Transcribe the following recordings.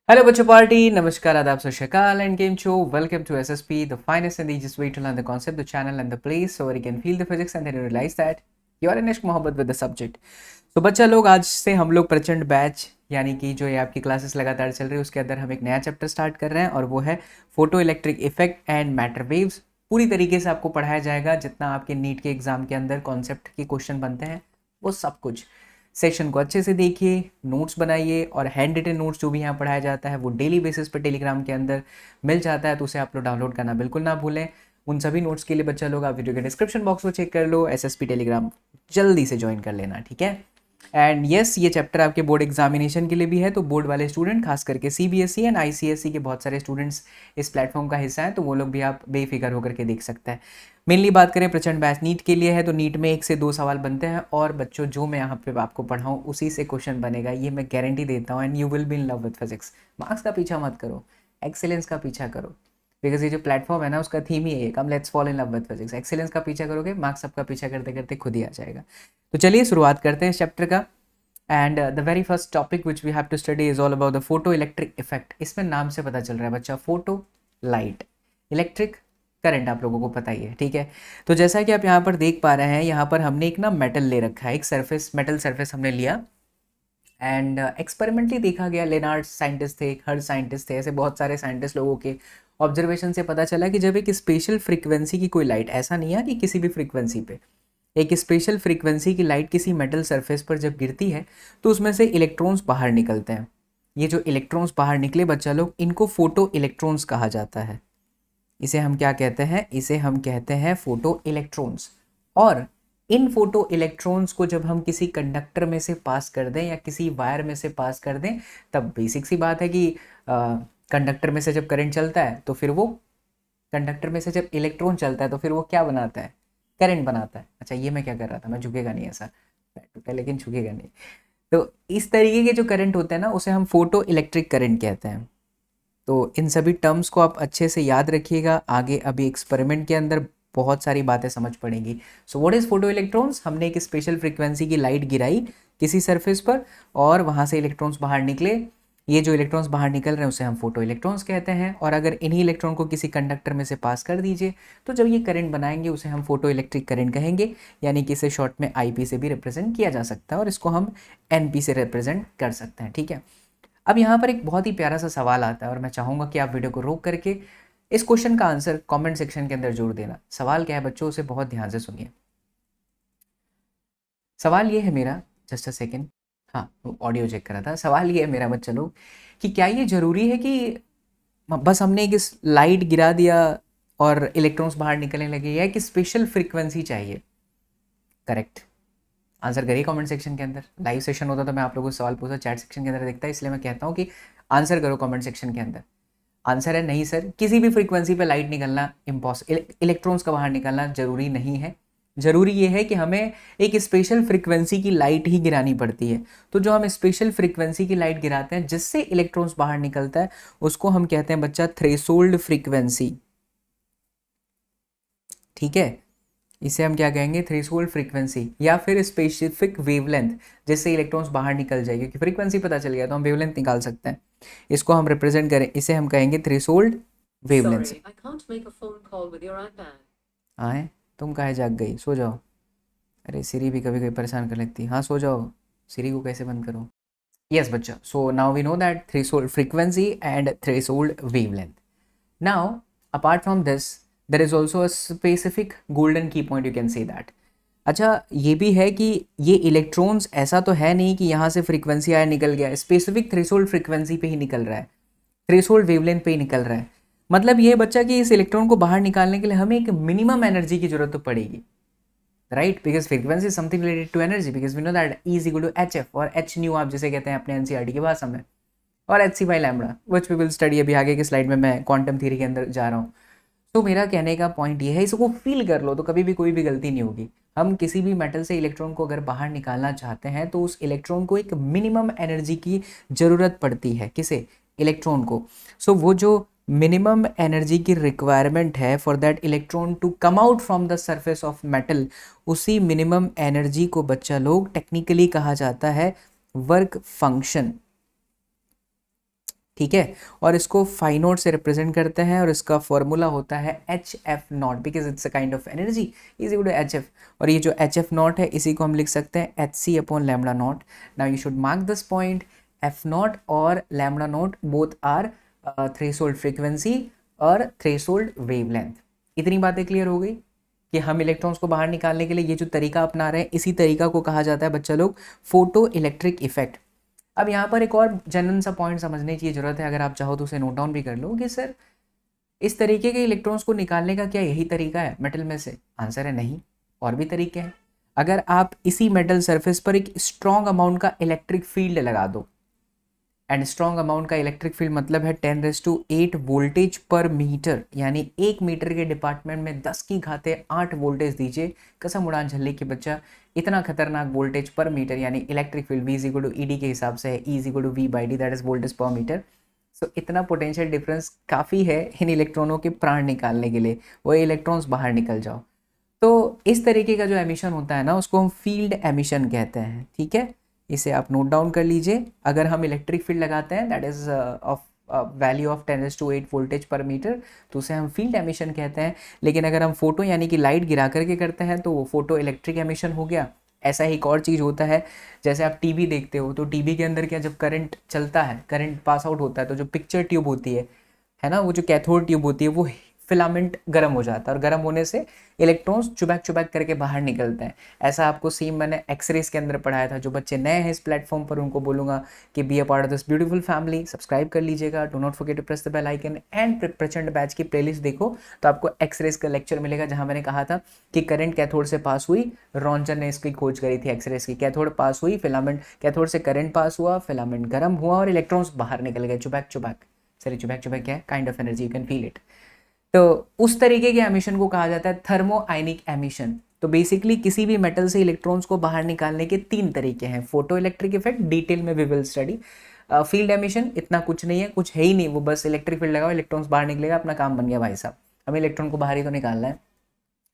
Hello, Butcher Party. Namaskar, Adab, Sat Shri Akal, and Game Show. Welcome to SSP, the finest and the easiest way to learn the concept, the channel, and the place, so where you can feel the physics and then you realize that you are in ishq mohabbat with the subject. तो बच्चा लोग आज से हम लोग प्रचंड batch यानी कि जो ये आपकी क्लासेस लगातार चल रही है उसके अंदर हम एक नया चैप्टर स्टार्ट कर रहे हैं और वो है photo electric effect and matter waves. पूरी तरीके से आपको पढ़ाया जाएगा जितना आपके नीट के एग्जाम के अंदर कॉन्सेप्ट के क्वेश्चन बनते हैं वो सब कुछ। सेशन को अच्छे से देखिए, नोट्स बनाइए और हैंड रिटन नोट्स जो भी यहाँ पढ़ाया जाता है वो डेली बेसिस पर टेलीग्राम के अंदर मिल जाता है, तो उसे आप लोग डाउनलोड करना बिल्कुल ना भूलें। उन सभी नोट्स के लिए बच्चा लोग आप वीडियो के डिस्क्रिप्शन बॉक्स को चेक कर लो, एसएसपी टेलीग्राम जल्दी से ज्वाइन कर लेना, ठीक है। एंड यस, ये चैप्टर आपके बोर्ड एग्जामिनेशन के लिए भी है, तो बोर्ड वाले स्टूडेंट खास करके सीबीएसई एंड आईसीएसई के बहुत सारे स्टूडेंट्स इस प्लेटफॉर्म का हिस्सा हैं, तो वो लोग भी आप बेफिक्र होकर के देख सकते हैं। मेनली बात करें प्रचंड बैच नीट के लिए है, तो नीट में 1 से 2 सवाल बनते हैं और बच्चों जो मैं यहाँ पे आपको पढ़ाऊँ उसी से क्वेश्चन बनेगा, ये मैं गारंटी देता हूँ। And you will be in love with physics. Marks का पीछा मत करो, एक्सेलेंस का पीछा करो, बिकॉज ये जो प्लेटफॉर्म है ना उसका थीम ही है come let's fall in love with physics. Excellence का पीछा करोगे, मार्क्स सबका पीछा करते करते खुद ही आ जाएगा। तो चलिए शुरुआत करते हैं इस चैप्टर का। And the very first topic which we have to study is all about the photoelectric effect. इसमें नाम से पता चल रहा है बच्चा, फोटो लाइट, इलेक्ट्रिक करंट आप लोगों को पता ही है, ठीक है। तो जैसा कि आप यहाँ पर देख पा रहे हैं, यहाँ पर हमने एक ना मेटल ले रखा है, एक सरफेस, मेटल सरफेस हमने लिया एंड एक्सपेरिमेंटली देखा गया। लेनार्ड साइंटिस्ट थे, हर साइंटिस्ट थे, ऐसे बहुत सारे साइंटिस्ट लोगों के ऑब्जर्वेशन से पता चला कि जब एक स्पेशल फ्रीक्वेंसी की कोई लाइट, ऐसा नहीं है कि किसी भी फ्रीक्वेंसी पे, एक स्पेशल फ्रीक्वेंसी की लाइट किसी मेटल सरफेस पर जब गिरती है तो उसमें से इलेक्ट्रॉन्स बाहर निकलते हैं। ये जो इलेक्ट्रॉन्स बाहर निकले बच्चा लोग, इनको फोटो इलेक्ट्रॉन्स कहा जाता है। इसे हम क्या कहते हैं? इसे हम कहते हैं फोटो इलेक्ट्रॉन्स। और इन फोटो इलेक्ट्रॉन्स को जब हम किसी कंडक्टर में से पास कर दें या किसी वायर में से पास कर दें, तब बेसिक सी बात है कि कंडक्टर में से जब करंट चलता है तो फिर वो, कंडक्टर में से जब इलेक्ट्रॉन चलता है तो फिर वो क्या बनाता है? करंट बनाता है। अच्छा, ये मैं क्या कर रहा था, मैं झुकेगा नहीं, ऐसा टूटा लेकिन झुकेगा नहीं। तो इस तरीके के जो करंट होते हैं ना उसे हम फोटो इलेक्ट्रिक करंट कहते हैं। तो इन सभी टर्म्स को आप अच्छे से याद रखिएगा, आगे अभी एक्सपेरिमेंट के अंदर बहुत सारी बातें समझ पड़ेंगी। So what is photo electrons? हमने एक स्पेशल फ्रीक्वेंसी की लाइट गिराई किसी सरफेस पर और वहाँ से इलेक्ट्रॉन्स बाहर निकले। ये जो इलेक्ट्रॉन्स बाहर निकल रहे हैं उसे हम फोटो इलेक्ट्रॉन्स कहते हैं। और अगर इन्हीं इलेक्ट्रॉन को किसी कंडक्टर में से पास कर दीजिए तो जब ये करंट बनाएंगे उसे हम फोटो इलेक्ट्रिक करंट कहेंगे, यानी कि इसे शॉर्ट में आईपी से भी रिप्रेजेंट किया जा सकता है और इसको हम एनपी से रिप्रेजेंट कर सकते हैं, ठीक है। अब यहाँ पर एक बहुत ही प्यारा सा सवाल आता है और मैं चाहूँगा कि आप वीडियो को रोक करके इस क्वेश्चन का आंसर कमेंट सेक्शन के अंदर जोड़ देना। सवाल क्या है बच्चों, उसे बहुत ध्यान से सुनिए। सवाल ये है मेरा, जस्ट अ सेकेंड, हाँ ऑडियो चेक करा था। सवाल ये है मेरा बच्चा लोग कि क्या ये ज़रूरी है कि बस हमने एक इस लाइट गिरा दिया और इलेक्ट्रॉन्स बाहर निकलने लगे, या कि स्पेशल फ्रीक्वेंसी चाहिए? करेक्ट आंसर करिए कमेंट सेक्शन के अंदर। लाइव सेशन होता तो मैं आप लोगों से सवाल पूछा, चैट सेक्शन के अंदर देखता है, इसलिए मैं कहता हूँ कि आंसर करो कमेंट सेक्शन के अंदर। आंसर है नहीं सर, किसी भी फ्रीक्वेंसी पे लाइट निकलना इम्पॉसिबल, इलेक्ट्रॉन्स का बाहर निकलना जरूरी नहीं है। जरूरी ये है कि हमें एक स्पेशल फ्रीक्वेंसी की लाइट ही गिरानी पड़ती है। तो जो हम स्पेशल फ्रीक्वेंसी की लाइट गिराते हैं जिससे इलेक्ट्रॉन्स बाहर निकलता है उसको हम कहते हैं बच्चा थ्रेशोल्ड फ्रीक्वेंसी, ठीक है। इसे हम क्या कहेंगे? थ्रेशोल्ड फ्रीक्वेंसी या फिर स्पेसिफिक वेवलेंथ, जिससे इलेक्ट्रॉन्स बाहर निकल जाएगी, क्योंकि फ्रीक्वेंसी पता चल गया तो हम वेवलेंथ निकाल सकते हैं। इसको हम रिप्रेजेंट करें, इसे हम कहेंगे थ्रेशोल्ड वेवलेंथ। आए, तुम काहे जाग गई? सो जाओ। अरे सिरी भी कभी कभी परेशान कर लेती है। हाँ सो जाओ, सिरी को कैसे बंद करूँ? यस बच्चा, so now we know that threshold frequency and threshold wavelength. Now apart from this there is also a specific golden key point, you can say that. अच्छा, ये भी है कि ये इलेक्ट्रॉन्स ऐसा तो है नहीं कि यहाँ से फ्रीक्वेंसी आया निकल गया, स्पेसिफिक थ्रेशोल्ड फ्रीक्वेंसी पे ही निकल रहा है, थ्रेशोल्ड वेवलेंथ पे ही निकल रहा है। मतलब ये बच्चा कि इस इलेक्ट्रॉन को बाहर निकालने के लिए हमें एक मिनिमम एनर्जी की जरूरत तो पड़ेगी, right, because frequency is something related to energy, because we know that E is equal to H F, और एच न्यू आप जिसे कहते हैं अपने एनसीईआरटी की भाषा में, और H C by lambda, which we will study अभी आगे की स्लाइड में, मैं क्वांटम थ्योरी के अंदर जा रहा हूँ। तो मेरा कहने का पॉइंट ये है, इसको फील कर लो तो कभी भी कोई भी गलती नहीं होगी। हम किसी भी मेटल से इलेक्ट्रॉन को अगर बाहर निकालना चाहते हैं तो उस इलेक्ट्रॉन को एक मिनिमम एनर्जी की ज़रूरत पड़ती है। किसे? इलेक्ट्रॉन को। सो वो जो मिनिमम एनर्जी की रिक्वायरमेंट है for that electron to come out from the surface of metal, उसी मिनिमम एनर्जी को बच्चा लोग टेक्निकली कहा जाता है वर्क फंक्शन। ठीक है, और इसको फाई नोट से रिप्रेजेंट करते हैं और इसका फॉर्मूला होता है H F naught, because it's a kind of energy is equal to H F. और ये जो एच एफ नॉट है इसी को हम लिख सकते हैं H C upon lambda naught. Now you should mark this point, F naught और lambda naught both are threshold frequency और थ्रेशोल्ड वेवलेंथ। इतनी बातें क्लियर हो गई कि हम इलेक्ट्रॉन्स को बाहर निकालने के लिए ये जो तरीका अपना रहे हैं, इसी तरीका को कहा जाता है बच्चा लोग फोटो इलेक्ट्रिक इफेक्ट। अब यहाँ पर एक और जनरल सा पॉइंट समझने की ज़रूरत है, अगर आप चाहो तो उसे नोट डाउन भी कर लो कि सर इस तरीके के इलेक्ट्रॉन्स को निकालने का क्या यही तरीका है मेटल में से? आंसर है नहीं, और भी तरीके हैं। अगर आप इसी मेटल सरफेस पर एक स्ट्रॉन्ग अमाउंट का इलेक्ट्रिक फील्ड लगा दो, एंड स्ट्रॉन्ग अमाउंट का इलेक्ट्रिक फील्ड मतलब है 10⁸ वोल्टेज पर मीटर, यानी 1 मीटर के डिपार्टमेंट में 10 की घाते 8 वोल्टेज दीजिए, कसम उड़ान झल्ली के बच्चा, इतना खतरनाक वोल्टेज पर मीटर, यानी electric field V equal to ED के हिसाब से है, E equal to V/D, that is voltage per metre. So इतना पोटेंशियल डिफरेंस काफ़ी है इन इलेक्ट्रॉनों के प्राण निकालने के लिए, वो इलेक्ट्रॉन्स बाहर निकल जाओ। तो इस तरीके का जो एमिशन होता है ना, उसको हम फील्ड एमिशन कहते हैं, ठीक है। इसे आप नोट डाउन कर लीजिए। अगर हम इलेक्ट्रिक फील्ड लगाते हैं that is of value of 10⁸ voltage per metre, तो उसे हम फील्ड एमिशन कहते हैं। लेकिन अगर हम फोटो यानी कि लाइट गिरा करके करते हैं तो वो फोटो इलेक्ट्रिक एमिशन हो गया। ऐसा ही एक और चीज़ होता है, जैसे आप टीवी देखते हो तो टीवी के अंदर क्या, जब करंट चलता है, करंट पास आउट होता है, तो जो पिक्चर ट्यूब होती है ना, वो जो कैथोड ट्यूब होती है, वो फिलामेंट गर्म हो जाता है और गर्म होने से इलेक्ट्रॉन्स चुबैक चुबैक करके बाहर निकलते हैं। ऐसा आपको सेम मैंने एक्सरेज के अंदर पढ़ाया था। जो बच्चे नए हैं इस प्लेटफॉर्म पर उनको बोलूंगा कि be a part of this beautiful family, subscribe कर लीजिएगा, do not forget to press the bell icon and Prachand batch की प्लेलिस्ट देखो, तो आपको एक्सरेज का लेक्चर मिलेगा जहां मैंने कहा था कि करंट कैथोड से पास हुई, रॉन्जन ने इसकी खोज करी थी एक्सरेज की, कैथोड पास हुई, फिलामेंट कैथोड से करंट पास हुआ, फिलामेंट गर्म हुआ और इलेक्ट्रॉन्स बाहर निकल गए चुबैक चुबैक। सॉरी चुबैक चुबैक क्या है, kind of energy, you can feel it. तो उस तरीके के एमिशन को कहा जाता है थर्मो आयनिक एमिशन। तो बेसिकली किसी भी मेटल से इलेक्ट्रॉन्स को बाहर निकालने के 3 तरीके हैं, फोटो इलेक्ट्रिक इफेक्ट, डिटेल में we will study. Field emission इतना कुछ नहीं है, कुछ है ही नहीं, वो बस इलेक्ट्रिक फील्ड लगाओ, इलेक्ट्रॉन्स बाहर निकलेगा, अपना काम बन गया भाई साहब, हमें इलेक्ट्रॉन को बाहर ही तो निकालना है।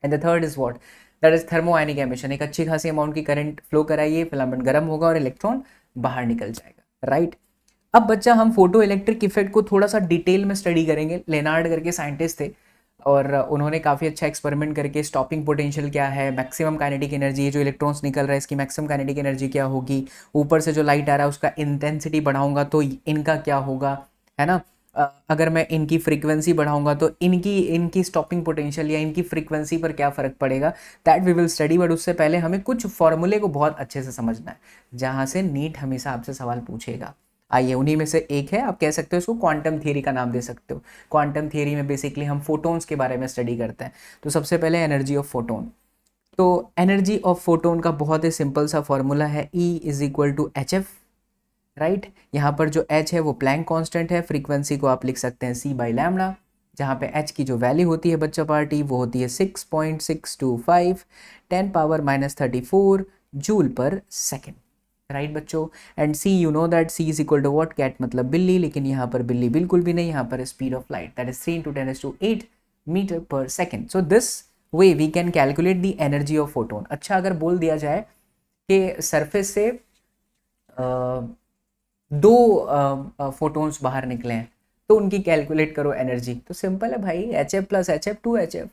And the third is what, that is thermo ionic emission. एक अच्छी खासी अमाउंट की करंट फ्लो कराइए, फिलामेंट गर्म होगा और इलेक्ट्रॉन बाहर निकल जाएगा, राइट। अब बच्चा हम फोटो इलेक्ट्रिक इफेक्ट को थोड़ा सा डिटेल में स्टडी करेंगे। लेनार्ड करके साइंटिस्ट थे और उन्होंने काफ़ी अच्छा एक्सपेरिमेंट करके स्टॉपिंग पोटेंशियल क्या है, मैक्सिमम काइनेटिक एनर्जी, ये जो इलेक्ट्रॉन्स निकल रहा है इसकी मैक्सिमम काइनेटिक एनर्जी क्या होगी, ऊपर से जो लाइट आ रहा है उसका इंटेंसिटी बढ़ाऊंगा तो इनका क्या होगा, है ना। अगर मैं इनकी फ्रीक्वेंसी बढ़ाऊंगा तो इनकी इनकी स्टॉपिंग पोटेंशियल या इनकी फ्रीक्वेंसी पर क्या फ़र्क पड़ेगा, that we will study. But उससे पहले हमें कुछ फॉर्मूले को बहुत अच्छे से समझना है, जहाँ से नीट हमेशा आपसे सवाल पूछेगा। आइए उन्हीं में से एक है, आप कह सकते हो इसको क्वांटम थियरी का नाम दे सकते हो। क्वांटम थियरी में बेसिकली हम फोटोन्स के बारे में स्टडी करते हैं। तो सबसे पहले एनर्जी ऑफ फोटोन। तो एनर्जी ऑफ फोटोन का बहुत ही सिंपल सा फॉर्मूला है, E is equal to H F, right. यहाँ पर जो H है वो प्लैंक कांस्टेंट है, फ्रीक्वेंसी को आप लिख सकते हैं C/λ, जहाँ पे H की जो वैल्यू होती है बच्चा पार्टी वो होती है 6.625 10⁻⁻34 जूल पर सेकेंड, राइट बच्चों। And C you know that C is equal to what, cat मतलब बिल्ली, लेकिन यहाँ पर बिल्ली बिल्कुल भी नहीं, यहाँ पर speed of light that is 3 × 10⁸ metre per second. So this way we can calculate the energy of photon. अच्छा अगर बोल दिया जाए कि सरफेस से दो फोटोन्स बाहर निकले हैं तो उनकी कैलकुलेट करो एनर्जी, तो सिंपल है भाई, HF + HF 2HF।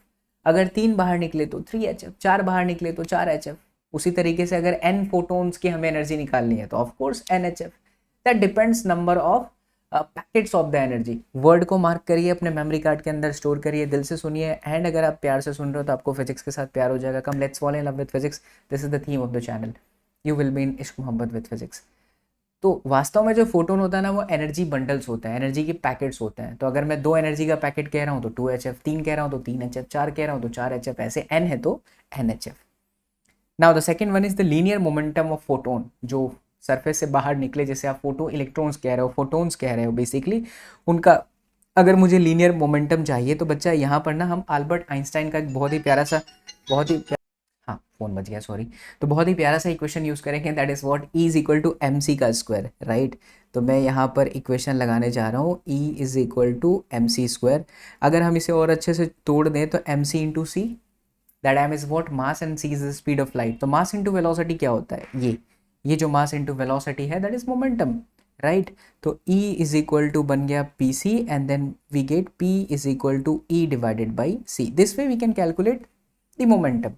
अगर 3 बाहर निकले तो 3HF, 4 बाहर निकले तो 4HF। उसी तरीके से अगर n फोटोन्स की हमें एनर्जी निकालनी है तो of course NHF। That depends number of packets of the energy. Word को मार्क करिए, अपने मेमोरी कार्ड के अंदर स्टोर करिए, दिल से सुनिए, एंड अगर आप प्यार से सुन रहे हो तो आपको फिजिक्स के साथ प्यार हो जाएगा। Come let's fall in love with physics, this is the theme of the channel, you will be इन इश्क मोहब्बत विद फिजिक्स। तो वास्तव में जो फोटोन होता है ना वो एनर्जी बंडल्स होते हैं, एनर्जी के पैकेट्स होते हैं। तो अगर मैं 2 एनर्जी का पैकेट कह रहा हूँ तो 2HF, 3 कह रहा हूँ तो 3HF, 4 कह रहा हूँ तो 4HF, ऐसे n है तो NHF। Now the second one is the linear momentum of photon. जो सरफेस से बाहर निकले, जैसे आप फोटो इलेक्ट्रॉन्स कह रहे हो, फोटोन्स कह रहे हो, बेसिकली उनका अगर मुझे लीनियर मोमेंटम चाहिए तो बच्चा यहाँ पर ना हम अल्बर्ट आइंस्टाइन का एक बहुत ही प्यारा सा, बहुत ही हाँ फोन बज गया सॉरी, तो बहुत ही प्यारा सा इक्वेशन यूज़ करेंगे, that is what, E is equal to MC का स्क्वायर, राइट। तो मैं यहाँ पर इक्वेशन लगाने जा रहा हूँ, E is equal to MC square. अगर हम इसे और अच्छे से तोड़ दें तो MC into C, that M is what, mass, and C is the speed of light. तो मास इंटू वेलोसिटी क्या होता है, ये जो मास इंटू वेलोसिटी है दैट इज मोमेंटम, राइट। तो E इज इक्वल टू बन गया P C and then we get P is equal to E divided by C. This way we can calculate the momentum.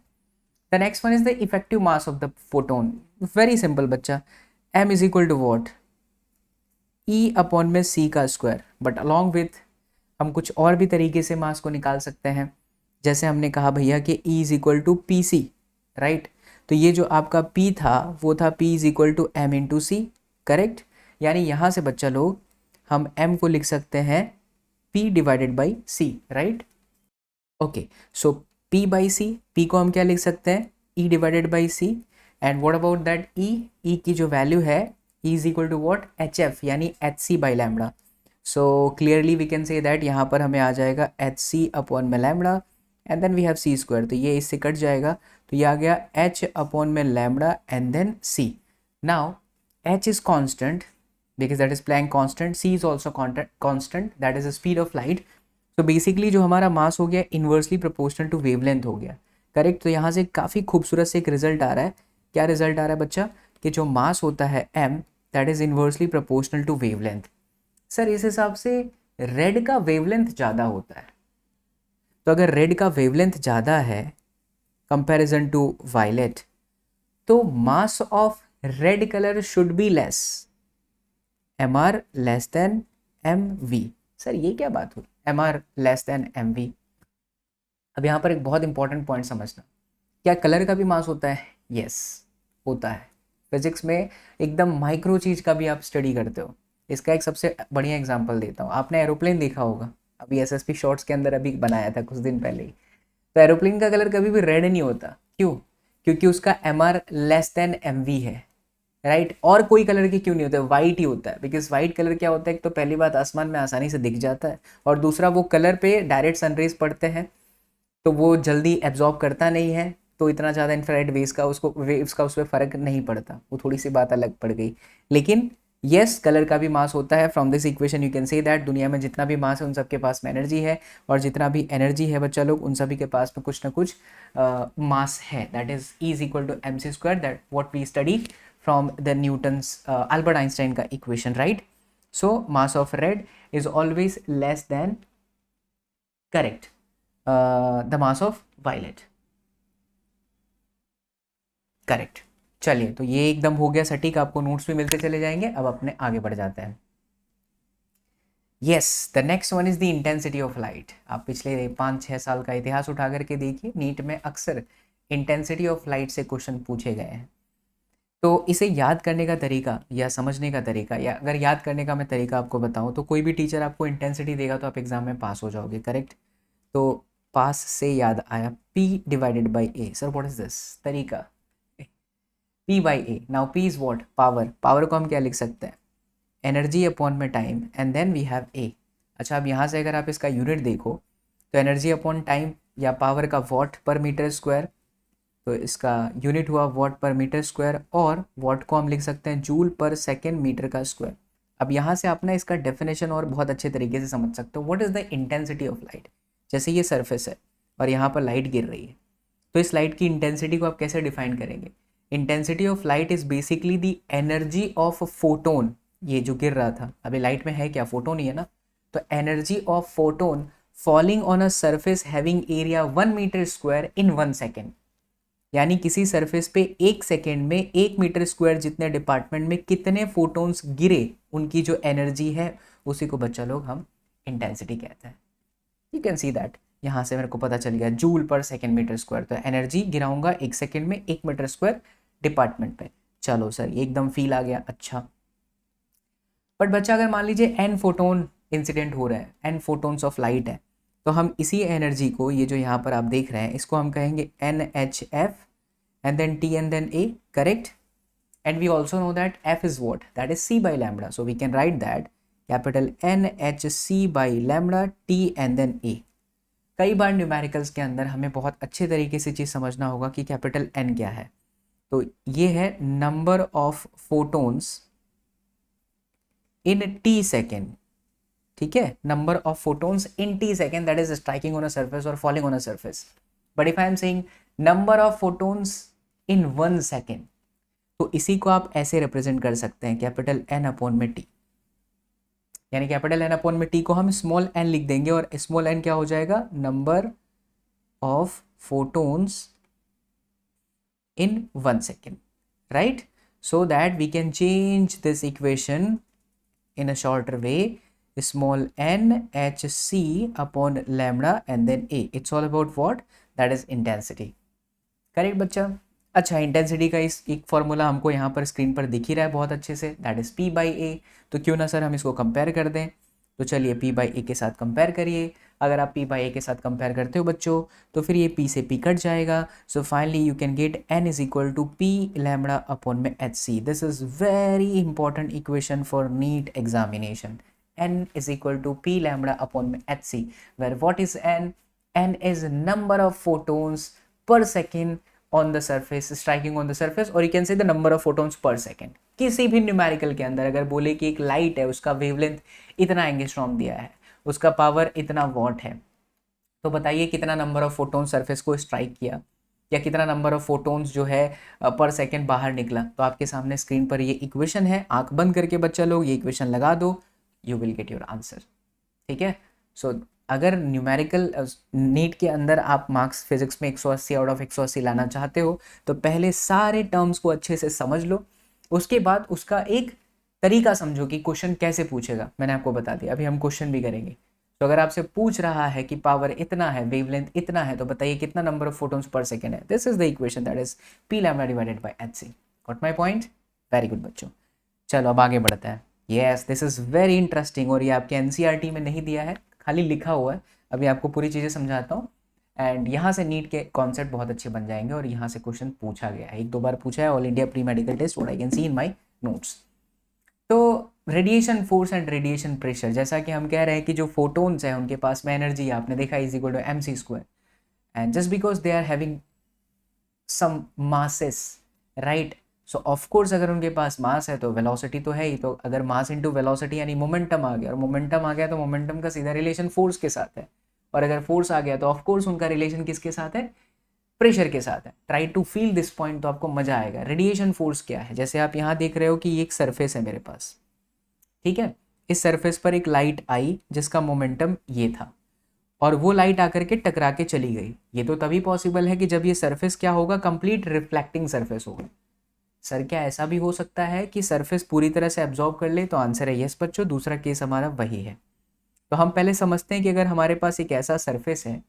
The next one is the effective mass of the photon. Very simple बच्चा, M is equal to what, E upon में C का square. But along with हम कुछ और भी तरीके से मास को निकाल सकते हैं. जैसे हमने कहा भैया कि E is equal to P C, right. तो ये जो आपका P था वो था P is equal to M into C, correct. यानी यहाँ से बच्चा लोग हम M को लिख सकते हैं P divided by C, right. Okay, so P by C, P को हम क्या लिख सकते हैं, E divided by C. And what about that E की जो वैल्यू है E is equal to what, HF यानी HC by lambda. So clearly we can say that यहाँ पर हमें आ जाएगा HC अपॉन में lambda and then we have C square. तो ये इससे कट जाएगा, तो ये आ गया H अपॉन में lambda and then C. Now H is constant because that is Planck constant. C is also constant, that is the speed of light. So basically जो हमारा मास हो गया इन्वर्सली प्रोपोर्शनल टू वेवलेंथ हो गया, correct. तो यहाँ से काफ़ी खूबसूरत से एक रिजल्ट आ रहा है. क्या रिजल्ट आ रहा है बच्चा, कि जो मास होता है M that is inversely proportional to wavelength. Sir इस हिसाब से रेड का वेवलेंथ ज़्यादा होता है, तो अगर रेड का वेवलेंथ ज़्यादा है कंपैरिजन टू वायलेट, तो mass of red colour should be less, MR less than MV. Sir ये क्या बात हुई, MR लेस देन MV. अब यहाँ पर एक बहुत इंपॉर्टेंट पॉइंट समझना, क्या कलर का भी मास होता है? यस होता है. फिजिक्स में एकदम माइक्रो चीज़ का भी आप स्टडी करते हो. इसका एक सबसे बढ़िया एग्जांपल देता हूँ. आपने एरोप्लेन देखा होगा, अभी SSP शॉर्ट्स के अंदर अभी बनाया था कुछ दिन पहले ही. तो एरोप्लेन का कलर कभी भी रेड नहीं होता. क्यों? क्योंकि उसका MR लेस देन MV है, राइट. और कोई कलर की क्यों नहीं होता है, वाइट ही होता है. बिकॉज वाइट कलर क्या होता है, एक तो पहली बात आसमान में आसानी से दिख जाता है, और दूसरा वो कलर पे डायरेक्ट सनरेज पड़ते हैं तो वो जल्दी एब्जॉर्ब करता नहीं है, तो इतना ज़्यादा इंफ्रारेड वेव्स का उस पर फ़र्क नहीं पड़ता. वो थोड़ी सी बात अलग पड़ गई. लेकिन येस कलर का भी मास होता है. From this equation you can say that दुनिया में जितना भी मास है उन सबके पास में एनर्जी है, और जितना भी एनर्जी है बच्चा लोग उन सभी के पास में कुछ ना कुछ मास है. That is equal to MC square, that what we study from the Newton's Albert Einstein का equation, right? So mass of red is always less than, correct, the mass of violet, correct. चलिए, तो ये एकदम हो गया सटीक, आपको notes भी मिलते चले जाएंगे. अब अपने आगे बढ़ जाते हैं. Yes, the next one is the intensity of light. आप पिछले 5-6 साल का इतिहास उठा करके देखिए, नीट में अक्सर इंटेंसिटी ऑफ लाइट से क्वेश्चन पूछे गए हैं. तो इसे याद करने का तरीका या समझने का तरीका, या अगर याद करने का मैं तरीका आपको बताऊं, तो कोई भी टीचर आपको इंटेंसिटी देगा तो आप एग्जाम में पास हो जाओगे, करेक्ट. तो पास से याद आया P divided by A. Sir what is this तरीका, P by A. Now P is what, power. Power को हम क्या लिख सकते हैं, एनर्जी अपॉन में time and then we have A. अच्छा, अब यहाँ से अगर आप इसका यूनिट देखो तो एनर्जी अपॉन टाइम या पावर का वॉट पर मीटर स्क्वायर, तो इसका यूनिट हुआ वॉट पर मीटर स्क्वायर, और वॉट को हम लिख सकते हैं जूल पर सेकेंड मीटर का स्क्वायर. अब यहाँ से आप ना इसका डेफिनेशन और बहुत अच्छे तरीके से समझ सकते हो. What is the intensity of light. जैसे ये सरफेस है और यहाँ पर लाइट गिर रही है, तो इस लाइट की इंटेंसिटी को आप कैसे डिफाइन करेंगे. Intensity of light is basically the energy of photon. ये जो गिर रहा था, अभी लाइट में है क्या, फोटोन ही है ना. तो energy of photon falling on a surface having area 1 metre square in 1 second. यानी किसी सरफेस पे 1 सेकेंड में 1 मीटर स्क्वायर जितने डिपार्टमेंट में कितने फोटोन्स गिरे, उनकी जो एनर्जी है उसी को बच्चा लोग हम इंटेंसिटी कहते हैं. यू कैन सी दैट, यहाँ से मेरे को पता चल गया joule per second metre square. तो एनर्जी गिराऊंगा 1 सेकेंड में 1 मीटर स्क्वायर डिपार्टमेंट पे. चलो सर, ये एकदम फील आ गया. अच्छा, बट बच्चा अगर मान लीजिए n फोटोन इंसिडेंट हो रहा है, n फोटोन्स ऑफ लाइट है, तो हम इसी एनर्जी को, ये जो यहाँ पर आप देख रहे हैं, इसको हम कहेंगे NHF and then T and then A, correct. And we also know that F is what, that is C by lambda. So we can write that capital NHC by lambda T and then A. कई बार numericals के अंदर हमें बहुत अच्छे तरीके से चीज़ समझना होगा कि कैपिटल N क्या है. तो ये है number of photons in T second. ठीक है, number of photons in T second, that is striking on a surface और falling on a surface. But if I am saying number of photons in 1 second, तो इसी को आप ऐसे represent कर सकते हैं, कैपिटल N अपॉन में T. यानी कैपिटल एन अपॉन में टी को हम स्मॉल एन लिख देंगे और स्मॉल एन क्या हो जाएगा, number of photons in 1 second, right? So that we can change this equation in a shorter way, small n h c upon lambda and then a. It's all about what? That is intensity. Correct बच्चा। अच्छा, intensity का इस एक formula हमको यहाँ पर screen पर दिख ही रहा है बहुत अच्छे से, दैट इज पी बाई ए। तो क्यों ना सर हम इसको कंपेयर कर दें। तो चलिए पी बाई ए के साथ कंपेयर करिए। अगर आप पी बाई ए के साथ कंपेयर करते हो बच्चों तो फिर ये पी से पी कट जाएगा। So finally you can get N is equal to P lambda upon में H C. This is very important equation for NEET examination. N is equal to P lambda upon में H C, where what is N? N is number of photons per second on the surface, striking on the surface, or you can say the number of photons per second। किसी भी numerical के अंदर अगर बोले कि एक light है उसका वेवलेंथ इतना एंगस्ट्रॉम दिया है, उसका पावर इतना वॉट है, तो बताइए कितना नंबर ऑफ फोटोन सरफेस को स्ट्राइक किया या कितना नंबर ऑफ फोटोन्स जो है पर सेकेंड बाहर निकला। तो आपके सामने स्क्रीन पर ये इक्वेशन है, आंख बंद करके बच्चा लोग ये इक्वेशन लगा दो, you will get your answer. ठीक है। सो अगर न्यूमेरिकल नीट के अंदर आप मार्क्स फिजिक्स में 180 आउट ऑफ 180 लाना चाहते हो तो पहले सारे टर्म्स को अच्छे से समझ लो, उसके बाद उसका एक तरीका समझो कि क्वेश्चन कैसे पूछेगा। मैंने आपको बता दिया, अभी हम क्वेश्चन भी करेंगे। तो अगर आपसे पूछ रहा है कि पावर इतना है, वेवलेंथ इतना है, तो बताइए कितना number of photons per second है। This is the equation, that is P lambda divided by H C. Got my point? Very good बच्चों। चलो अब आगे बढ़ते हैं। Yes, this is very interesting और ये आपके एनसीईआरटी में नहीं दिया है, खाली लिखा हुआ है। अभी आपको पूरी चीज़ें समझाता हूँ एंड यहाँ से नीट के कॉन्सेप्ट बहुत अच्छे बन जाएंगे और यहाँ से क्वेश्चन पूछा गया है, एक दो बार पूछा है All India pre medical test, what I can see in my notes. तो radiation force and radiation pressure, जैसा कि हम कह रहे हैं कि जो फोटोन्स हैं उनके पास में एनर्जी आपने देखा is equal to M C square, and just because they are having some masses, right. So of course अगर उनके पास मास है तो वेलोसिटी तो है ही, तो अगर मास इनटू वेलोसिटी यानी मोमेंटम आ गया, और मोमेंटम आ गया तो मोमेंटम का सीधा रिलेशन फोर्स के साथ है, और अगर फोर्स आ गया तो ऑफ कोर्स उनका रिलेशन किसके साथ है? प्रेशर के साथ है। Try to feel this point तो आपको मजा आएगा। रेडिएशन फोर्स क्या है? जैसे आप यहाँ देख रहे हो कि ये एक सरफेस है मेरे पास, ठीक है। इस सरफेस पर एक लाइट आई जिसका मोमेंटम ये था, और वो लाइट आकर के टकरा के चली गई। ये तो तभी पॉसिबल है कि जब ये सरफेस क्या होगा, कंप्लीट रिफ्लेक्टिंग सरफेस होगा। सर क्या ऐसा भी हो सकता है कि सरफेस पूरी तरह से एब्जॉर्ब कर ले? तो आंसर है यस बच्चों, दूसरा केस हमारा वही है। तो हम पहले समझते हैं कि अगर हमारे पास एक ऐसा सरफेस है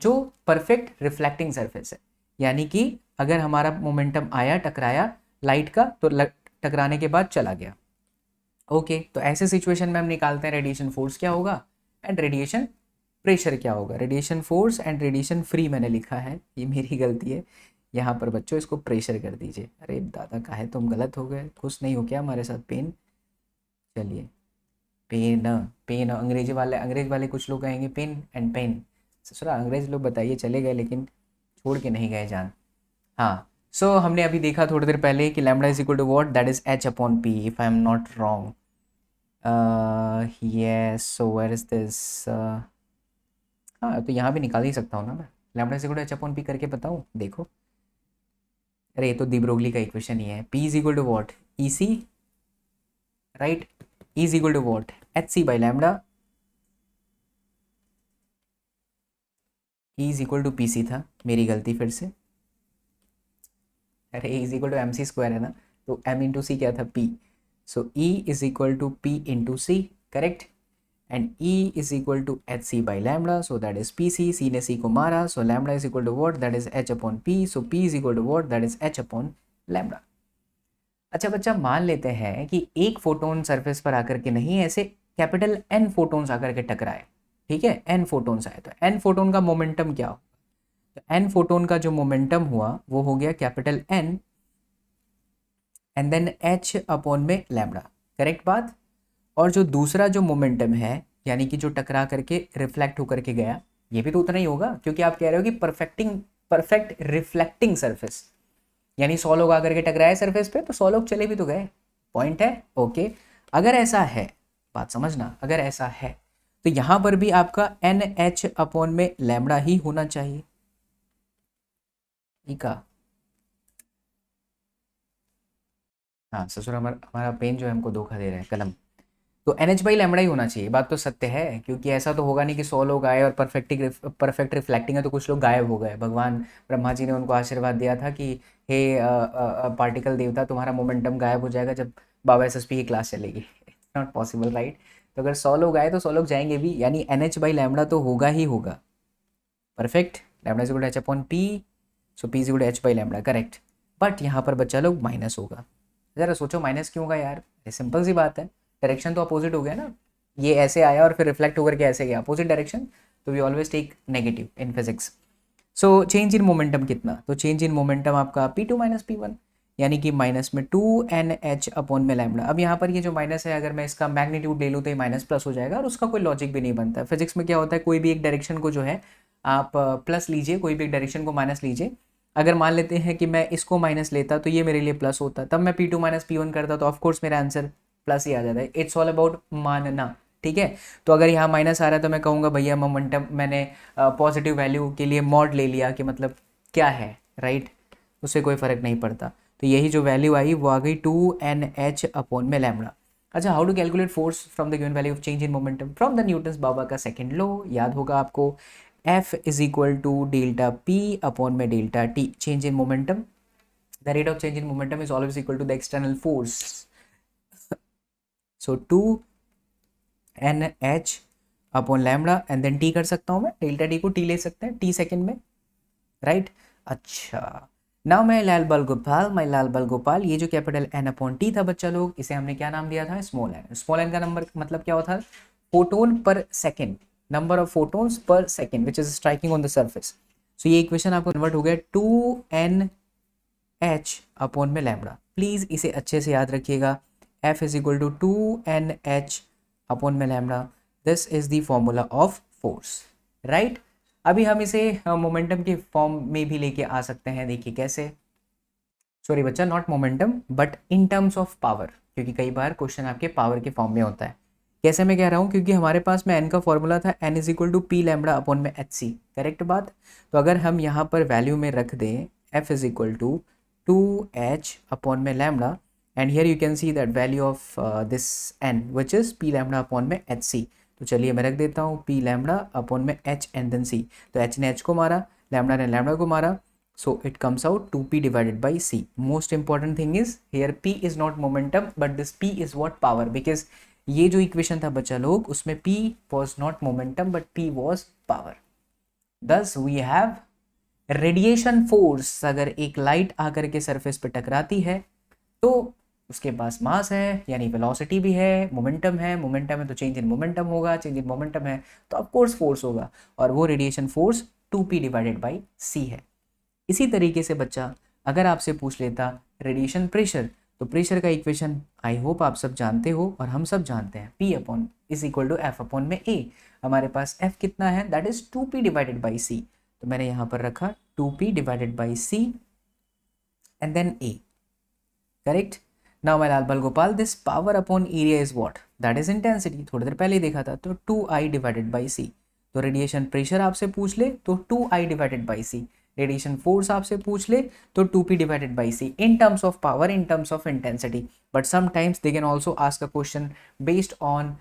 जो परफेक्ट रिफ्लेक्टिंग सरफेस है, यानी कि अगर हमारा मोमेंटम आया, टकराया लाइट का, तो टकराने के बाद चला गया। ओके, तो ऐसे सिचुएशन में हम निकालते हैं रेडिएशन फोर्स क्या होगा एंड रेडिएशन प्रेशर क्या होगा। Radiation force and radiation free मैंने लिखा है, ये मेरी गलती है। यहाँ पर बच्चों इसको प्रेशर कर दीजिए। अरे दादा काहे तुम गलत हो गए, खुश नहीं हो क्या हमारे साथ? पेन, चलिए पेन, पेन अंग्रेज वाले कुछ लोग कहेंगे पेन एंड पेन। ससुरा अंग्रेज लोग बताइए चले गए लेकिन छोड़ के नहीं गए जान। हाँ, सो हमने अभी देखा थोड़ी देर पहले कि lambda is equal to what, that is H upon P if I am not wrong. Yes, so where is this? हाँ, तो यहाँ भी निकाल ही सकता हूँ ना मैं। Lambda is equal to H upon P करके बताऊँ, देखो। अरे ये तो दी ब्रोगली का इक्वेशन ही है। P is equal to what, E C, right. E is equal to what, H C by lambda. E is equal to P C था, मेरी गलती फिर से। अरे is equal to M C square है ना, तो एम इंटू सी क्या था, P. So E is equal to P into C, correct. And E is equal to H C by lambda, so that is P C ने C को मारा, so lambda is equal to what, that is H upon P, so P is equal to what, that is H upon lambda. अच्छा बच्चा, मान लेते हैं कि एक फोटोन सरफेस पर आकर के नहीं, ऐसे कैपिटल एन फोटोन्स आकर के टकराए, ठीक है। एन फोटोन्स आए तो एन फोटोन का मोमेंटम क्या हो? तो एन फोटोन का जो मोमेंटम हुआ वो हो गया capital N and then H upon में लैम्डा, करेक्ट बात। और जो दूसरा जो मोमेंटम है, यानी कि जो टकरा करके रिफ्लेक्ट होकर के गया, ये भी तो उतना ही होगा, क्योंकि आप कह रहे हो कि परफेक्ट रिफ्लेक्टिंग सरफेस, यानी 100 लोग आकर के टकराए सरफेस पे तो 100 लोग चले भी तो गए। पॉइंट है, ओके। अगर ऐसा है, बात समझना, अगर ऐसा है तो यहां पर भी आपका एन एच अपॉन में लैम्डा ही होना चाहिए, ठीक है। हाँ ससुर, हमारा पेन जो है हमको धोखा दे रहा है, कलम। तो एन एच बाई लैम्बडा ही होना चाहिए, बात तो सत्य है, क्योंकि ऐसा तो होगा नहीं कि 100 लोग आए और परफेक्ट रिफ्लेक्टिंग है तो कुछ लोग गायब हो गए। भगवान ब्रह्मा जी ने उनको आशीर्वाद दिया था कि हे पार्टिकल देवता, तुम्हारा मोमेंटम गायब हो जाएगा जब बाबा एसएसपी की क्लास चलेगी। It's not possible, right? तो अगर 100 लोग आए तो 100 लोग जाएंगे भी, यानी एन एच बाई लैम्बडा तो होगा ही होगा। Perfect, lambda is equal to H upon P, so P is equal to H by lambda, correct. But यहाँ पर बच्चा लोग माइनस होगा। ज़रा सोचो माइनस क्यों होगा यार, सिंपल सी बात है, डायरेक्शन तो अपोजिट हो गया ना, ये ऐसे आया और फिर रिफ्लेक्ट होकर के ऐसे गया, अपोजिट डायरेक्शन, तो we always take negative in physics. So change in momentum कितना, तो चेंज इन मोमेंटम आपका P2 माइनस P1, यानी कि माइनस में 2NH अपॉन में लैम्बडा। अब यहाँ पर ये जो माइनस है, अगर मैं इसका मैग्नीट्यूड ले लूँ तो ये माइनस प्लस हो जाएगा और उसका कोई लॉजिक भी नहीं बनता है। फिजिक्स में क्या होता है, कोई भी एक डायरेक्शन को जो है आप प्लस लीजिए, कोई भी एक डायरेक्शन को माइनस लीजिए। अगर मान लेते हैं कि मैं इसको माइनस लेता तो ये मेरे लिए प्लस होता, तब मैं P2 माइनस P1 करता तो ऑफकोर्स मेरा आंसर प्लस ही आ जाता है। इट्स ऑल अबाउट मानना, ठीक है? तो अगर यहाँ माइनस आ रहा है तो मैं कहूँगा भैया मोमेंटम मैंने पॉजिटिव वैल्यू के लिए मॉड ले लिया कि मतलब क्या है, राइट? उससे कोई फ़र्क नहीं पड़ता। तो यही जो वैल्यू आई वो आ गई 2NH अपॉन में लैम्बडा। अच्छा, how to calculate force from the given value of change in momentum from the Newton's बाबा का सेकंड लॉ, याद होगा आपको, F is equal to delta P upon में delta T, change in momentum, the rate of change in momentum is always equal to the external force. So 2NH upon lambda and then T कर सकता हूँ मैं, delta T को T ले सकते हैं, T second में, राइट? अच्छा, नाउ मैं लाल बाल गोपाल, मैं लाल बाल गोपाल, ये जो कैपिटल N अपॉन T था बच्चा लोग, इसे हमने क्या नाम दिया था, स्मॉल एन। स्मॉल एन का नंबर मतलब क्या होता है, photon per second, number of photons per second which is striking on the surface. So ये इक्वेशन आपको कन्वर्ट हो गया 2NH अपॉन में लैम्बडा। प्लीज़ इसे अच्छे से याद रखिएगा, F is equal to 2NH upon में lambda, this is the formula of force, right? अभी हम इसे मोमेंटम के फॉर्म में भी लेके आ सकते हैं, देखिए कैसे। सॉरी बच्चा, not momentum but in terms of power, क्योंकि कई बार क्वेश्चन आपके पावर के फॉर्म में होता है। कैसे मैं कह रहा हूँ, क्योंकि हमारे पास में एन का फॉर्मूला था N is equal to P lambda upon में एच सी, करेक्ट बात? तो अगर हम यहाँ पर वैल्यू में रख दें F is equal to 2H upon में lambda, and here you can see that value of this N which is P lambda upon में एच सी। तो चलिए मैं रख देता हूँ पी लैम्बडा अपॉन में एच एंड देन सी। तो एच ने एच को मारा, लैम्बडा ने लैम्बडा को मारा, so it comes out 2p divided by c. Most important thing is here p is not momentum but this p is what, power, because ये जो equation था बच्चा लोग उसमें p was not momentum but p was power. Thus we have radiation force। अगर एक light आकर के सरफेस पे टकराती है तो उसके पास मास है, यानी वेलोसिटी भी है, मोमेंटम है, मोमेंटम है तो चेंज इन मोमेंटम होगा, चेंज इन मोमेंटम है तो ऑफ कोर्स फोर्स होगा, और वो radiation force 2p divided by c है। इसी तरीके से बच्चा अगर आपसे पूछ लेता रेडिएशन प्रेशर, तो प्रेशर का इक्वेशन आई होप आप सब जानते हो और हम सब जानते हैं, P upon is equal to F upon में A। हमारे पास F कितना है, that is 2p divided by C। तो मैंने यहाँ पर रखा 2p divided by C and then A, correct? Now my लाल बाल गोपाल, this power upon area is what, that is intensity, थोड़ी देर पहले ही देखा था, तो 2I डिवाइडेड बाई C। तो रेडिएशन प्रेशर आपसे पूछ ले तो 2I divided by C, radiation force आपसे पूछ ले तो 2p divided by C in terms of power, in terms of intensity. But sometimes they can also ask a question based on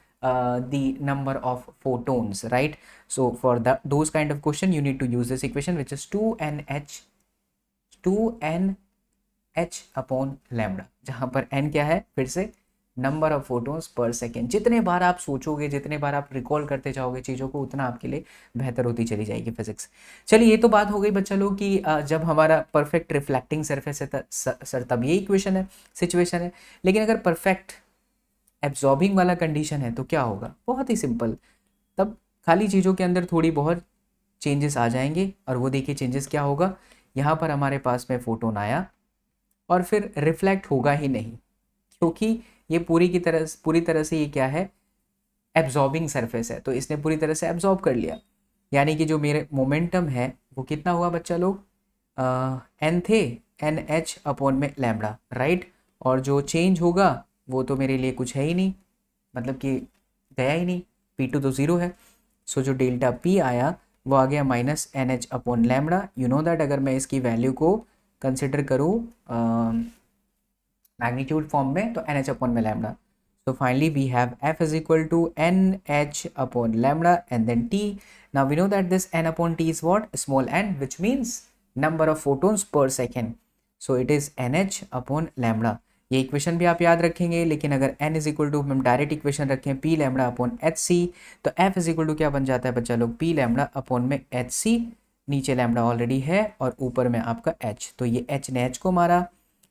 the number of photons, right? So for those kind of question you need to use this equation which is 2NH upon lambda, जहां पर n क्या है, फिर से number of photons per second. जितने बार आप सोचोगे, जितने बार आप रिकॉल करते जाओगे चीज़ों को, उतना आपके लिए बेहतर होती चली जाएगी फिजिक्स। चलिए ये तो बात हो गई बच्चा लोग कि जब हमारा परफेक्ट रिफ्लेक्टिंग सरफेस है सर तब ये इक्वेशन है, सिचुएशन है। लेकिन अगर परफेक्ट एब्जॉर्बिंग वाला कंडीशन है तो क्या होगा, बहुत ही सिंपल, तब खाली चीज़ों के अंदर थोड़ी बहुत चेंजेस आ जाएंगे, और वो देखिए चेंजेस क्या होगा, यहाँ पर हमारे पास में फोटोन आया और फिर रिफ्लेक्ट होगा ही नहीं, क्योंकि ये पूरी तरह से ये क्या है, एब्जॉर्बिंग सरफेस है, तो इसने पूरी तरह से एब्जॉर्ब कर लिया। यानी कि जो मेरे मोमेंटम है वो कितना हुआ बच्चा लोग, एन थे, एन एच अपॉन में लैम्बडा, राइट? और जो चेंज होगा वो तो मेरे लिए कुछ है ही नहीं, मतलब कि गया ही नहीं, P2 तो ज़ीरो है। सो जो डेल्टा P आया वो आ गया minus N H upon lambda. You know that अगर मैं इसकी वैल्यू को कंसिडर करूँ मैग्नीट्यूड फॉर्म में तो एन एच अपॉन में lambda. So finally we have F is equal to NH upon lambda and then T. Now we know that this N upon T is what? Small n, which means number of photons per second. So it is NH upon lambda. ये equation भी आप याद रखेंगे, लेकिन अगर n is equal to हम direct equation रखें p lambda upon H C, तो f इज इक्वल टू क्या बन जाता है बच्चा लोग? p लैम्डा अपॉन में एच सी, नीचे लैम्डा ऑलरेडी है और ऊपर में आपका h, तो ये h ने h को मारा,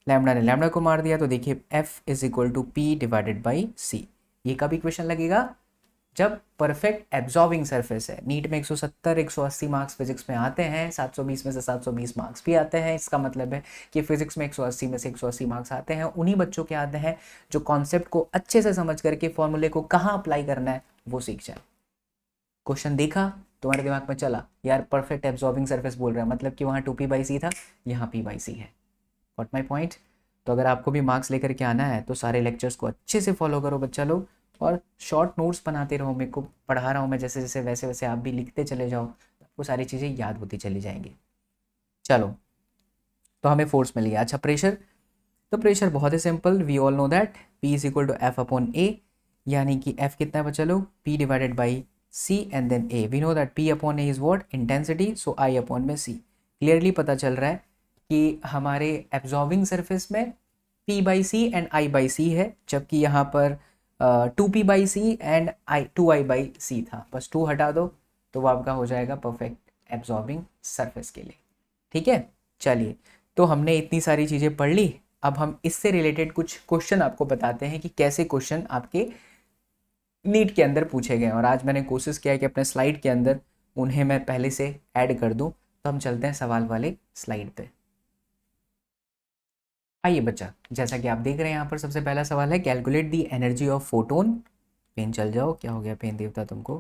लैम्डा ने लैम्डा को मार दिया, तो देखिए f is equal to P divided by C. ये कब इक्वेशन लगेगा? जब परफेक्ट एब्जॉर्बिंग सरफेस है। नीट में 170 180 मार्क्स फिजिक्स में आते हैं, 720 में से 720 मार्क्स भी आते हैं। इसका मतलब है कि फिजिक्स में 180 में से 180 मार्क्स आते हैं। उन्हीं बच्चों के आते हैं जो कॉन्सेप्ट को अच्छे से समझ करके फॉर्मूले को कहाँ अप्लाई करना है वो सीख जाए। क्वेश्चन देखा, तुम्हारे दिमाग में चला यार परफेक्ट एब्जॉर्बिंग सरफेस बोल रहा है, मतलब कि वहाँ 2p/c था, यहाँ p/c है। Got my point? तो अगर आपको भी मार्क्स लेकर के आना है तो सारे लेक्चर्स को अच्छे से फॉलो करो बच्चा लोग, और शॉर्ट नोट्स बनाते रहो। मेरे को पढ़ा रहा हूँ मैं जैसे जैसे, वैसे वैसे आप भी लिखते चले जाओ, आपको सारी चीज़ें याद होती चली जाएंगी। चलो, तो हमें फोर्स मिल गया। अच्छा, प्रेशर, तो प्रेशर बहुत ही simple, we all know that P is equal to F upon A, यानी कि F कितना है बच्चा लोग? P divided by C and then A। We know that P upon A is what? Intensity, so I upon में C। Clearly पता चल रहा है कि हमारे एब्जॉर्बिंग सरफेस में P/C एंड I/C है, जबकि यहाँ पर 2p/c एंड 2I/c था। बस 2 हटा दो तो वो आपका हो जाएगा परफेक्ट एब्जॉर्बिंग सरफेस के लिए। ठीक है, चलिए, तो हमने इतनी सारी चीज़ें पढ़ ली। अब हम इससे रिलेटेड कुछ क्वेश्चन आपको बताते हैं कि कैसे क्वेश्चन आपके नीट के अंदर पूछे गए। और आज मैंने कोशिश किया कि अपने स्लाइड के अंदर उन्हें मैं पहले से ऐड कर दूं। तो हम चलते हैं सवाल वाले स्लाइड पे। आइए बच्चा, जैसा कि आप देख रहे हैं यहाँ पर सबसे पहला सवाल है, calculate the energy of photon. Pen चल जाओ, क्या हो गया पेन देवता तुमको?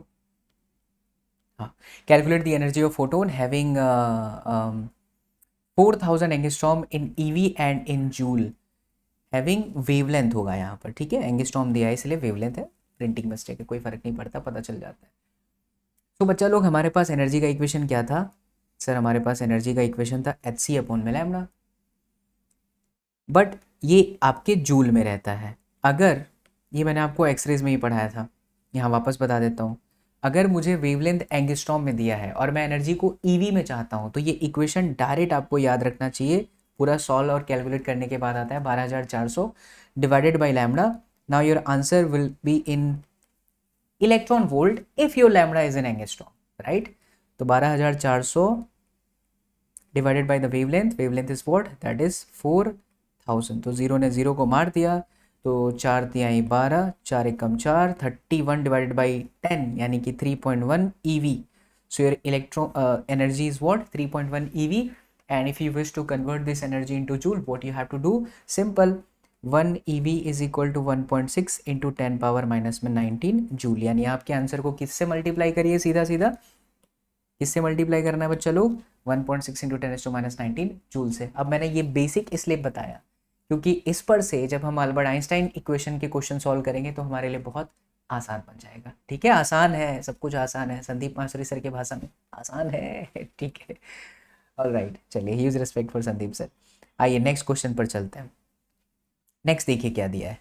हाँ, calculate the energy of photon having 4000 angstrom in eV and in joule having wavelength होगा यहाँ पर। ठीक है, एंगस्ट्रॉम दिया है इसलिए वेवलेंथ है, प्रिंटिंग मिस्टेक है, कोई फर्क नहीं पड़ता, पता चल जाता है। तो बच्चा लोग, हमारे पास एनर्जी का इक्वेशन क्या था? सर हमारे पास एनर्जी का इक्वेशन था एच सी अपॉन में लैम्डा, बट ये आपके जूल में रहता है। अगर ये मैंने आपको एक्सरेज में ही पढ़ाया था, यहाँ वापस बता देता हूँ। अगर मुझे वेवलेंथ एंगस्ट्रॉम में दिया है और मैं एनर्जी को ईवी में चाहता हूँ, तो ये इक्वेशन डायरेक्ट आपको याद रखना चाहिए। पूरा सॉल्व और कैलकुलेट करने के बाद आता है 12400 divided by lambda. Now your answer will be in electron volt if your lambda is in angstrom, right? तो 12400 divided by the wavelength, wavelength is what? That is 4000। तो जीरो ने जीरो को मार दिया, तो 4 तिहाई 12, 4 एकम 4, 31 डिवाइडेड बाई 10 यानी कि 3.1 EV। So your electro energy is what? 3.1 EV। And if you wish to convert this energy into joule, what you have to do? Simple, 1 EV is equal to 1.6 into 10 power minus में 19 joule. यानी आपके answer को किससे multiply करिए? सीधा सीधा किससे multiply करना है बच्चा लोग? 1.6 इंटू 10⁻⁹ जूल से। अब मैंने ये बेसिक इसलिए बताया क्योंकि इस पर से जब हम अल्बर्ट आइंस्टाइन इक्वेशन के क्वेश्चन सॉल्व करेंगे तो हमारे लिए बहुत आसान बन जाएगा। ठीक है, आसान है, सब कुछ आसान है, संदीप मास्टरी सर की भाषा में आसान है। ठीक है, ऑलराइट, चलिए, huge respect for Sandeep sir. आइए नेक्स्ट क्वेश्चन पर चलते हैं। नेक्स्ट देखिए क्या दिया है।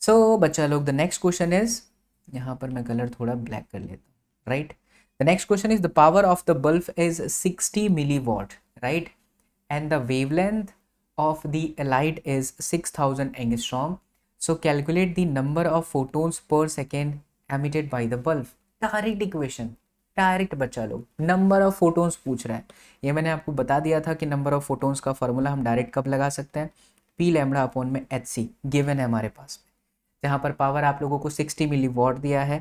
सो बच्चा लोग, द नेक्स्ट क्वेश्चन इज, यहाँ पर मैं कलर थोड़ा ब्लैक कर लेता हूँ, right? The next question is, the power of the bulb is 60 milliwatt, right? And the wavelength of the light is 6000 angstrom. So calculate the number of photons per second emitted by the bulb. Direct equation, direct बच्चा लोग number of photons पूछ रहा है। ये मैंने आपको बता दिया था कि नंबर ऑफ फोटोन्स का फॉर्मूला हम डायरेक्ट कब लगा सकते हैं? पी लैम्डा अपॉन में एच सी गिवन है हमारे पास में, जहाँ पर पावर आप लोगों को 60 मिलीवॉट दिया है,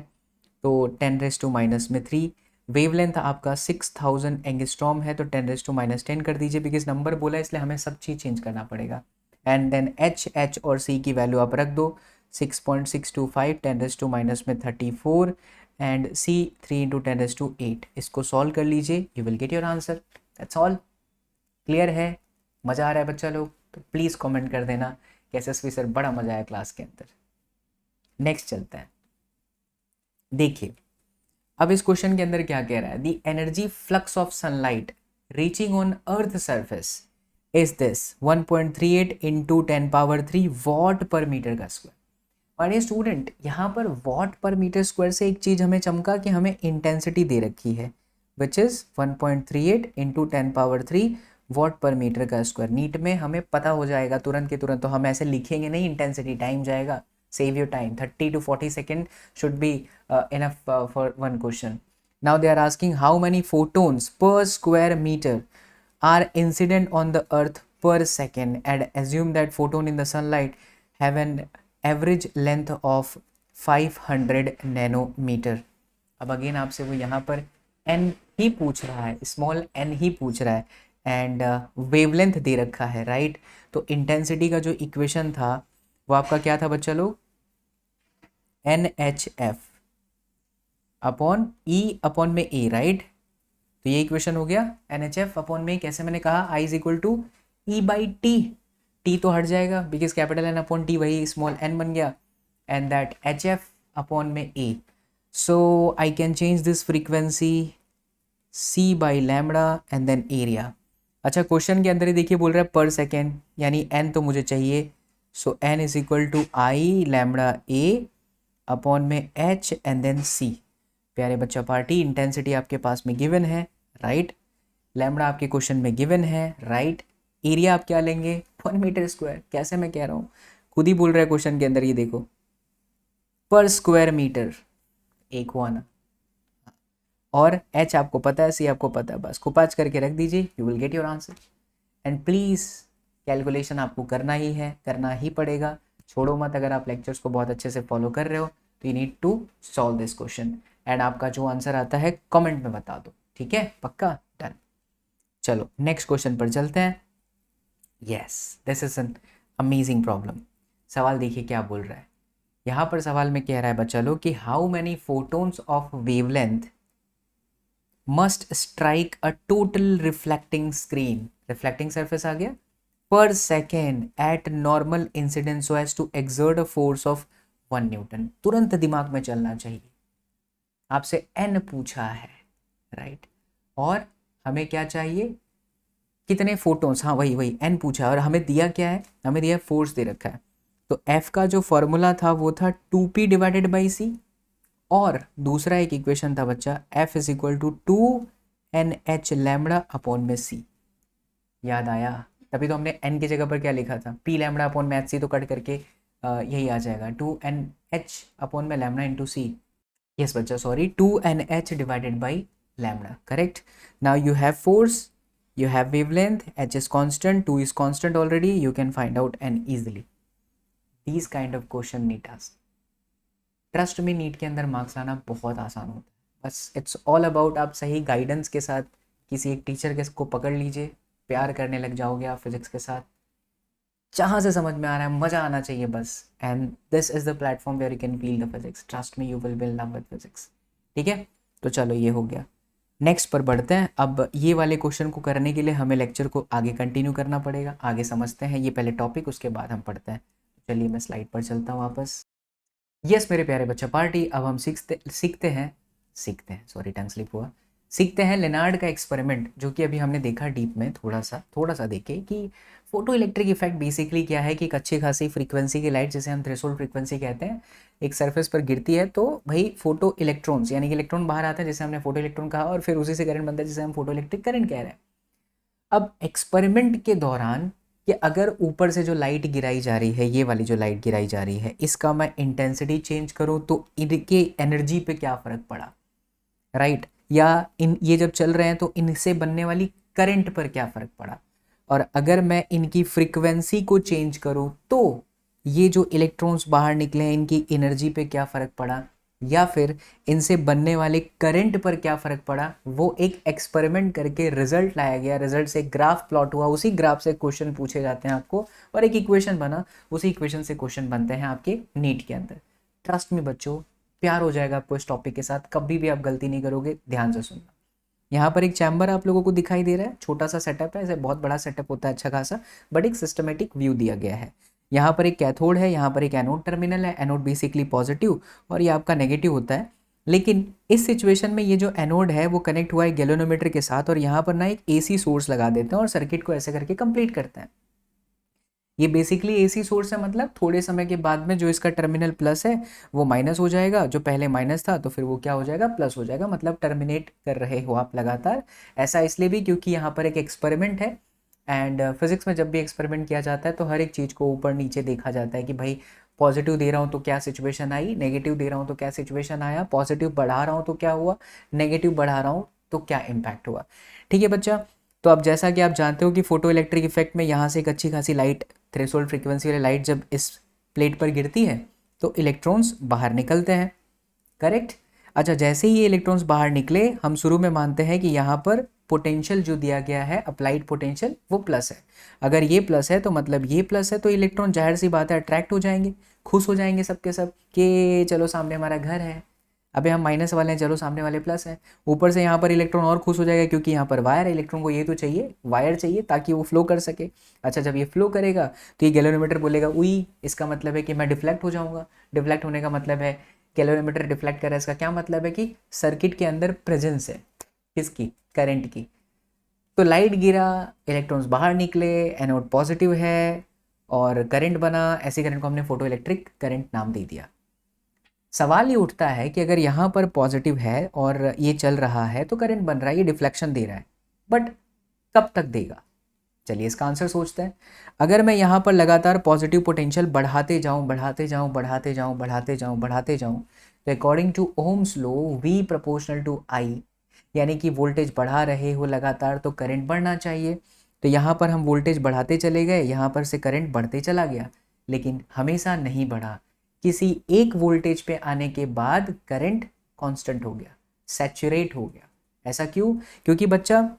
तो 10⁻⁻3। वेवलेंथ आपका 6000 एंगस्ट्रॉम है, तो 10⁻⁻10 कर दीजिए, बिकॉज नंबर बोला इसलिए हमें सब चीज़ चेंज करना पड़ेगा। एंड देन एच और सी की वैल्यू आप रख दो, 6.625 10⁻34 एंड सी 3 इंटू 10⁸8। इसको सॉल्व कर लीजिए, you will get your answer. That's all. Clear है? मज़ा आ रहा है बच्चा लोग? तो प्लीज़ कमेंट कर देना कि एसएसवी सर बड़ा मज़ा आया क्लास के अंदर। नेक्स्ट चलते हैं। देखिए, अब इस क्वेश्चन के अंदर क्या कह रहा है? The energy flux of sunlight reaching on earth surface is this 1.38 into 10⁻³ what पर मीटर का स्क्वायर। माय स्टूडेंट, यहाँ पर वॉट पर मीटर स्क्वायर से एक चीज़ हमें चमका कि हमें इंटेंसिटी दे रखी है विच इज़ 1.38 इंटू 10⁻³ वॉट पर मीटर का स्क्वायर। नीट में हमें पता हो जाएगा तुरंत के तुरंत, तो हम ऐसे लिखेंगे नहीं इंटेंसिटी, टाइम जाएगा, save your time, 30 to 40 second should be enough for one question. Now they are asking how many photons per square meter are incident on the earth per second, and assume that photon in the sunlight have an average length of 500 nanometer. अब again आपसे वो यहाँ पर n ही पूछ रहा है, small n ही पूछ रहा है, एंड वेवलेंथ दे रखा है, राइट। तो इंटेंसिटी का जो इक्वेशन था वो आपका क्या था बच्चा लोग, NHF अपॉन E अपॉन में A, राइट। तो ये इक्वेशन हो गया NHF अपॉन में, कैसे मैंने कहा I is equal to E/T, T तो हट जाएगा because capital N upon T वही स्मॉल n बन गया, एंड दैट HF अपॉन में A. So I can change this frequency C by lambda and then area. अच्छा, क्वेश्चन के अंदर ही देखिए बोल रहा है पर सेकेंड, यानी n तो मुझे चाहिए, so n is equal to I lambda A upon में H एंड देन C। प्यारे बच्चा पार्टी, इंटेंसिटी आपके पास में गिवन है, राइट, लैम्बडा आपके क्वेश्चन में गिवन है, राइट, एरिया आप क्या लेंगे 1 मीटर स्क्वायर, कैसे मैं कह रहा हूँ, खुद ही बोल रहा है क्वेश्चन के अंदर, ये देखो पर स्क्वायर मीटर एक हुआ ना, और H आपको पता है, C आपको पता है, बस कुपाच करके रख दीजिए, you will get your answer. And please calculation आपको करना ही है, करना ही पड़ेगा, छोड़ो मत। अगर आप लेक्चर्स को बहुत अच्छे से फॉलो कर रहे हो तो you need to solve this question, and आपका जो आंसर आता है कमेंट में बता दो, ठीक है, पक्का, डन। चलो नेक्स्ट क्वेश्चन पर चलते हैं। Yes, this is an amazing problem. सवाल देखिए क्या बोल रहा है, यहाँ पर सवाल में कह रहा है बच्चा लोग कि how many photons of wavelength must strike a total reflecting screen, reflecting surface आ गया, per second at normal incidence so as to exert a force of 1 newton. तुरंत दिमाग में चलना चाहिए, आपसे n पूछा है, राइट, और हमें क्या चाहिए, कितने फोटोन्स, हाँ वही वही n पूछा है, और हमें दिया क्या है, हमें दिया फोर्स दे रखा है। तो f का जो फॉर्मूला था वो था 2p डिवाइडेड बाई c, और दूसरा एक इक्वेशन था बच्चा f is equal to 2nh lambda upon में c। याद आया, तभी तो हमने n की जगह पर क्या लिखा था, p लैम्बडा अपॉन में c, तो कट करके यही आ जाएगा 2nh अपॉन में लैम्बडा इंटू c। यस बच्चा, sorry, 2nh divided by lambda, correct. Now you have force, you have wavelength, h is constant, 2 is constant already, you can find out n easily. These kind of question NEET ask. Trust में NEET के अंदर marks लाना बहुत आसान होता है, बस it's all about आप सही गाइडेंस के साथ किसी एक टीचर के को पकड़ लीजिए, प्यार करने लग जाओगे आप फिजिक्स के साथ, जहाँ से समझ में आ रहा है, मज़ा आना चाहिए बस, and this is the platform where you can feel the physics, trust me you will build love with physics, ठीक है। तो चलो ये हो गया, नेक्स्ट पर बढ़ते हैं। अब ये वाले क्वेश्चन को करने के लिए हमें लेक्चर को आगे कंटिन्यू करना पड़ेगा, आगे समझते हैं ये पहले टॉपिक, उसके बाद हम पढ़ते हैं। चलिए मैं स्लाइड पर चलता हूँ वापस। यस मेरे प्यारे बच्चा पार्टी, अब हम सीखते हैं सॉरी टंग स्लिप हुआ, सीखते हैं लेनार्ड का एक्सपेरिमेंट, जो कि अभी हमने देखा डीप में, थोड़ा सा देखे कि फोटो इलेक्ट्रिक इफेक्ट बेसिकली क्या है, कि एक अच्छी खासी फ्रीक्वेंसी की लाइट, जिसे हम थ्रेशोल्ड फ्रीक्वेंसी कहते हैं, एक सरफेस पर गिरती है, तो भाई फोटो इलेक्ट्रॉन्स यानी कि इलेक्ट्रॉन बाहर आता है, जिसे हमने फोटो इलेक्ट्रॉन कहा, और फिर उसी से करंट बनता है, जिसे हम फोटो इलेक्ट्रिक करंट कह रहे हैं। अब एक्सपेरिमेंट के दौरान कि अगर ऊपर से जो लाइट गिराई जा रही है, ये वाली जो लाइट गिराई जा रही है, इसका मैं इंटेंसिटी चेंज करूँ तो इनके एनर्जी पे क्या फ़र्क पड़ा, राइट, या इन ये जब चल रहे हैं तो इनसे बनने वाली करंट पर क्या फ़र्क पड़ा, और अगर मैं इनकी फ्रीक्वेंसी को चेंज करूँ तो ये जो इलेक्ट्रॉन्स बाहर निकले हैं इनकी एनर्जी पे क्या फ़र्क पड़ा, या फिर इनसे बनने वाले करंट पर क्या फ़र्क पड़ा, वो एक एक्सपेरिमेंट करके रिजल्ट लाया गया, रिजल्ट से ग्राफ प्लॉट हुआ, उसी ग्राफ से क्वेश्चन पूछे जाते हैं आपको, और एक इक्वेशन बना, उसी इक्वेशन से क्वेश्चन बनते हैं आपके नीट के अंदर। ट्रस्ट में बच्चों, प्यार हो जाएगा आपको इस टॉपिक के साथ, कभी भी आप गलती नहीं करोगे, ध्यान से सुनना। यहाँ पर एक चैम्बर आप लोगों को दिखाई दे रहा है, छोटा सा सेटअप है, ऐसे बहुत बड़ा सेटअप होता है अच्छा खासा, बट एक सिस्टमेटिक व्यू दिया गया है। यहाँ पर एक कैथोड है, यहाँ पर एक एनोड टर्मिनल है, एनोड बेसिकली पॉजिटिव और ये आपका नेगेटिव होता है, लेकिन इस सिचुएशन में ये जो एनोड है वो कनेक्ट हुआ है गैल्वेनोमीटर के साथ, और यहाँ पर ना एक AC सोर्स लगा देते हैं और सर्किट को ऐसे करके कंप्लीट करते हैं। ये बेसिकली एसी सोर्स है, मतलब थोड़े समय के बाद में जो इसका टर्मिनल प्लस है वो माइनस हो जाएगा, जो पहले माइनस था तो फिर वो क्या हो जाएगा, प्लस हो जाएगा, मतलब टर्मिनेट कर रहे हो आप लगातार। ऐसा इसलिए भी क्योंकि यहाँ पर एक एक्सपेरिमेंट है, एंड फिजिक्स में जब भी एक्सपेरिमेंट किया जाता है तो हर एक चीज़ को ऊपर नीचे देखा जाता है कि भाई पॉजिटिव दे रहा हूँ तो क्या सिचुएशन आई, नेगेटिव दे रहा हूँ तो क्या सिचुएशन आया, पॉजिटिव बढ़ा रहा हूँ तो क्या हुआ, नेगेटिव बढ़ा रहा हूँ तो क्या इम्पैक्ट हुआ। ठीक है बच्चा, तो अब जैसा कि आप जानते हो कि फोटो इलेक्ट्रिक इफेक्ट में यहाँ से एक अच्छी खासी लाइट, थ्रेशोल्ड फ्रीक्वेंसी वाली लाइट जब इस प्लेट पर गिरती है तो इलेक्ट्रॉन्स बाहर निकलते हैं, करेक्ट। अच्छा, जैसे ही ये इलेक्ट्रॉन्स बाहर निकले हम शुरू में मानते हैं कि यहाँ पर पोटेंशियल जो दिया गया है अप्लाइड पोटेंशियल वो प्लस है। अगर ये प्लस है तो मतलब ये प्लस है, तो इलेक्ट्रॉन जाहिर सी बात है अट्रैक्ट हो जाएंगे, खुश हो जाएंगे सबके सब कि चलो सामने हमारा घर है। अबे हम माइनस वाले हैं, चलो सामने वाले प्लस हैं। ऊपर से यहाँ पर इलेक्ट्रॉन और खुश हो जाएगा क्योंकि यहाँ पर वायर है, इलेक्ट्रॉन को ये तो चाहिए, वायर चाहिए ताकि वो फ्लो कर सके। अच्छा, जब ये फ्लो करेगा तो ये गैल्वेनोमीटर बोलेगा उई, इसका मतलब है कि मैं डिफ्लेक्ट हो जाऊंगा। डिफ्लेक्ट होने का मतलब है, कैलोरीमीटर डिफ्लेक्ट कर रहा है, इसका क्या मतलब है कि सर्किट के अंदर प्रेजेंस है किसकी, करंट की। तो लाइट गिरा, इलेक्ट्रॉन्स बाहर निकले, एनोड पॉजिटिव है और करंट बना, ऐसे करंट को हमने फोटो इलेक्ट्रिक करंट नाम दे दिया। सवाल ये उठता है कि अगर यहाँ पर पॉजिटिव है और ये चल रहा है तो करंट बन रहा है, ये डिफ्लेक्शन दे रहा है, बट कब तक देगा। चलिए इसका आंसर सोचते हैं। अगर मैं यहाँ पर लगातार पॉजिटिव पोटेंशियल बढ़ाते जाऊँ बढ़ाते जाऊँ बढ़ाते जाऊँ बढ़ाते जाऊँ बढ़ाते जाऊँ, तो according to Ohm's law V proportional to I, यानी कि वोल्टेज बढ़ा रहे हो लगातार तो करंट बढ़ना चाहिए। तो यहाँ पर हम वोल्टेज बढ़ाते चले गए, यहाँ पर से करंट बढ़ते चला गया, लेकिन हमेशा नहीं बढ़ा। किसी एक वोल्टेज पे आने के बाद करंट कांस्टेंट हो गया, सैचुरेट हो गया। ऐसा क्यों? क्योंकि बच्चा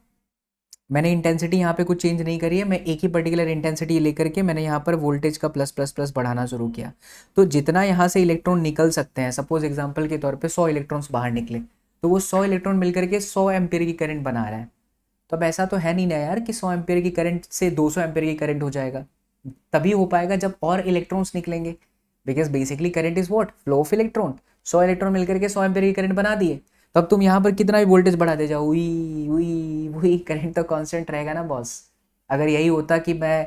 मैंने इंटेंसिटी यहाँ पे कुछ चेंज नहीं करी है, मैं एक ही पर्टिकुलर इंटेंसिटी लेकर के मैंने यहाँ पर वोल्टेज का प्लस प्लस प्लस बढ़ाना शुरू किया। तो जितना यहाँ से इलेक्ट्रॉन निकल सकते हैं, सपोज एग्जांपल के तौर पे 100 इलेक्ट्रॉन्स बाहर निकले, तो वो 100 इलेक्ट्रॉन मिलकर के 100 एम्पीयर की करंट बना रहा है। तो अब ऐसा तो है नहीं ना यार कि 100 एम्पीयर की करंट से 200 एम्पीयर की करंट हो जाएगा। तभी हो पाएगा जब और इलेक्ट्रॉन्स निकलेंगे, because basically current is what, flow of electron. 100 electron मिलकर के 100 एम्पीयर की करंट बना दिए, तो अब तुम यहाँ पर कितना भी वोल्टेज बढ़ाते जाओ, वही वही वही करंट तो कांस्टेंट रहेगा ना बॉस। अगर यही होता कि मैं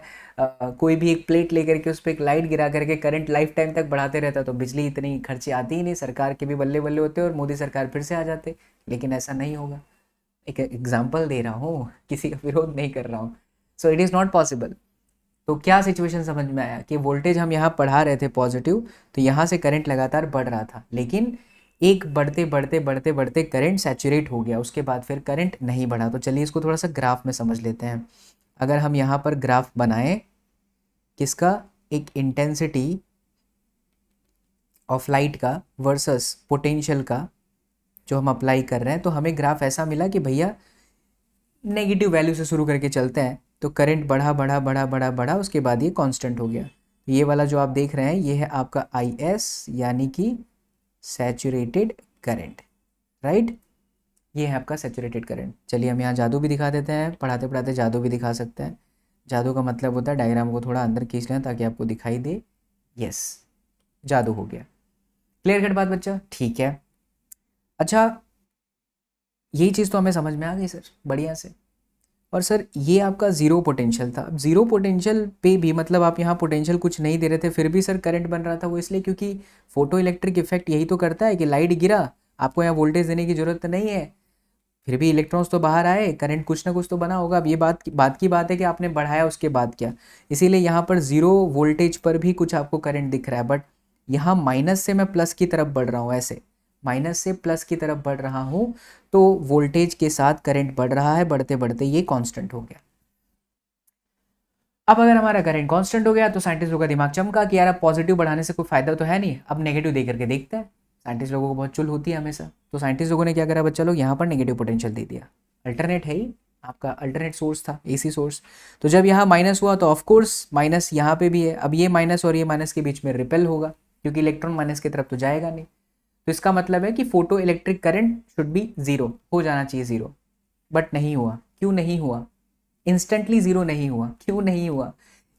कोई भी एक प्लेट लेकर के उस पर एक लाइट गिरा करके करंट लाइफ टाइम तक बढ़ाते रहता तो बिजली इतनी खर्चे आती ही नहीं, सरकार के भी बल्ले बल्ले होते और मोदी सरकार फिर से आ जाते। लेकिन ऐसा नहीं होगा। एक एग्जाम्पल दे रहा हूँ, किसी का विरोध नहीं कर रहा हूँ। So it is not possible. तो क्या सिचुएशन समझ में आया कि वोल्टेज हम यहाँ बढ़ा रहे थे पॉजिटिव, तो यहाँ से करंट लगातार बढ़ रहा था, लेकिन एक बढ़ते बढ़ते बढ़ते बढ़ते करंट सैचुरेट हो गया, उसके बाद फिर करंट नहीं बढ़ा। तो चलिए इसको थोड़ा सा ग्राफ में समझ लेते हैं। अगर हम यहाँ पर ग्राफ बनाएं किसका, एक इंटेंसिटी ऑफ लाइट का वर्सेस पोटेंशियल का जो हम अप्लाई कर रहे हैं, तो हमें ग्राफ ऐसा मिला कि भैया नेगेटिव वैल्यू से शुरू करके चलते हैं, तो करंट बढ़ा बढ़ा बढ़ा बढ़ा बढ़ा, उसके बाद ये कांस्टेंट हो गया। ये वाला जो आप देख रहे हैं ये है आपका IS, यानी कि सैचुरेटेड करंट, राइट। ये है आपका सैचुरेटेड करंट। चलिए हम यहाँ जादू भी दिखा देते हैं, पढ़ाते पढ़ाते जादू भी दिखा सकते हैं। जादू का मतलब होता है डायग्राम को थोड़ा अंदर खींच लें ताकि आपको दिखाई दे। यस, जादू हो गया। क्लियर कट बात बच्चा, ठीक है। अच्छा, यही चीज़ तो हमें समझ में आ गई सर, बढ़िया से। और सर ये आपका ज़ीरो पोटेंशियल था। अब ज़ीरो पोटेंशियल पे भी मतलब आप यहाँ पोटेंशियल कुछ नहीं दे रहे थे, फिर भी सर करंट बन रहा था। वो इसलिए क्योंकि फोटो इलेक्ट्रिक इफेक्ट यही तो करता है कि लाइट गिरा, आपको यहाँ वोल्टेज देने की ज़रूरत नहीं है, फिर भी इलेक्ट्रॉन्स तो बाहर आए, करंट कुछ ना कुछ तो बना होगा। अब ये बात है कि आपने बढ़ाया उसके बाद क्या, इसीलिए यहाँ पर ज़ीरो वोल्टेज पर भी कुछ आपको करंट दिख रहा है, बट यहाँ माइनस से मैं प्लस की तरफ बढ़ रहा हूँ, ऐसे माइनस से प्लस की तरफ बढ़ रहा हूँ, तो वोल्टेज के साथ करंट बढ़ रहा है, बढ़ते बढ़ते ये कांस्टेंट हो गया। अब अगर हमारा करंट कांस्टेंट हो गया तो साइंटिस्ट लोगों का दिमाग चमका कि यार अब पॉजिटिव बढ़ाने से कोई फायदा तो है नहीं, अब नेगेटिव दे करके देखते हैं। साइंटिस्ट लोगों को बहुत चुल होती है हमेशा, तो साइंटिस्ट लोगों ने क्या करा बच्चा लोग, यहाँ पर नेगेटिव पोटेंशियल दे दिया। अल्टरनेट है ही, आपका अल्टरनेट सोर्स था, AC सोर्स। तो जब यहाँ माइनस हुआ तो ऑफकोर्स माइनस यहाँ पे भी है, अब ये माइनस और ये माइनस के बीच में रिपेल होगा क्योंकि इलेक्ट्रॉन माइनस की तरफ तो जाएगा नहीं। तो इसका मतलब है कि photo electric current should be zero, हो जाना चाहिए जीरो, बट नहीं हुआ। क्यों नहीं हुआ? इंस्टेंटली जीरो नहीं हुआ। क्यों नहीं हुआ?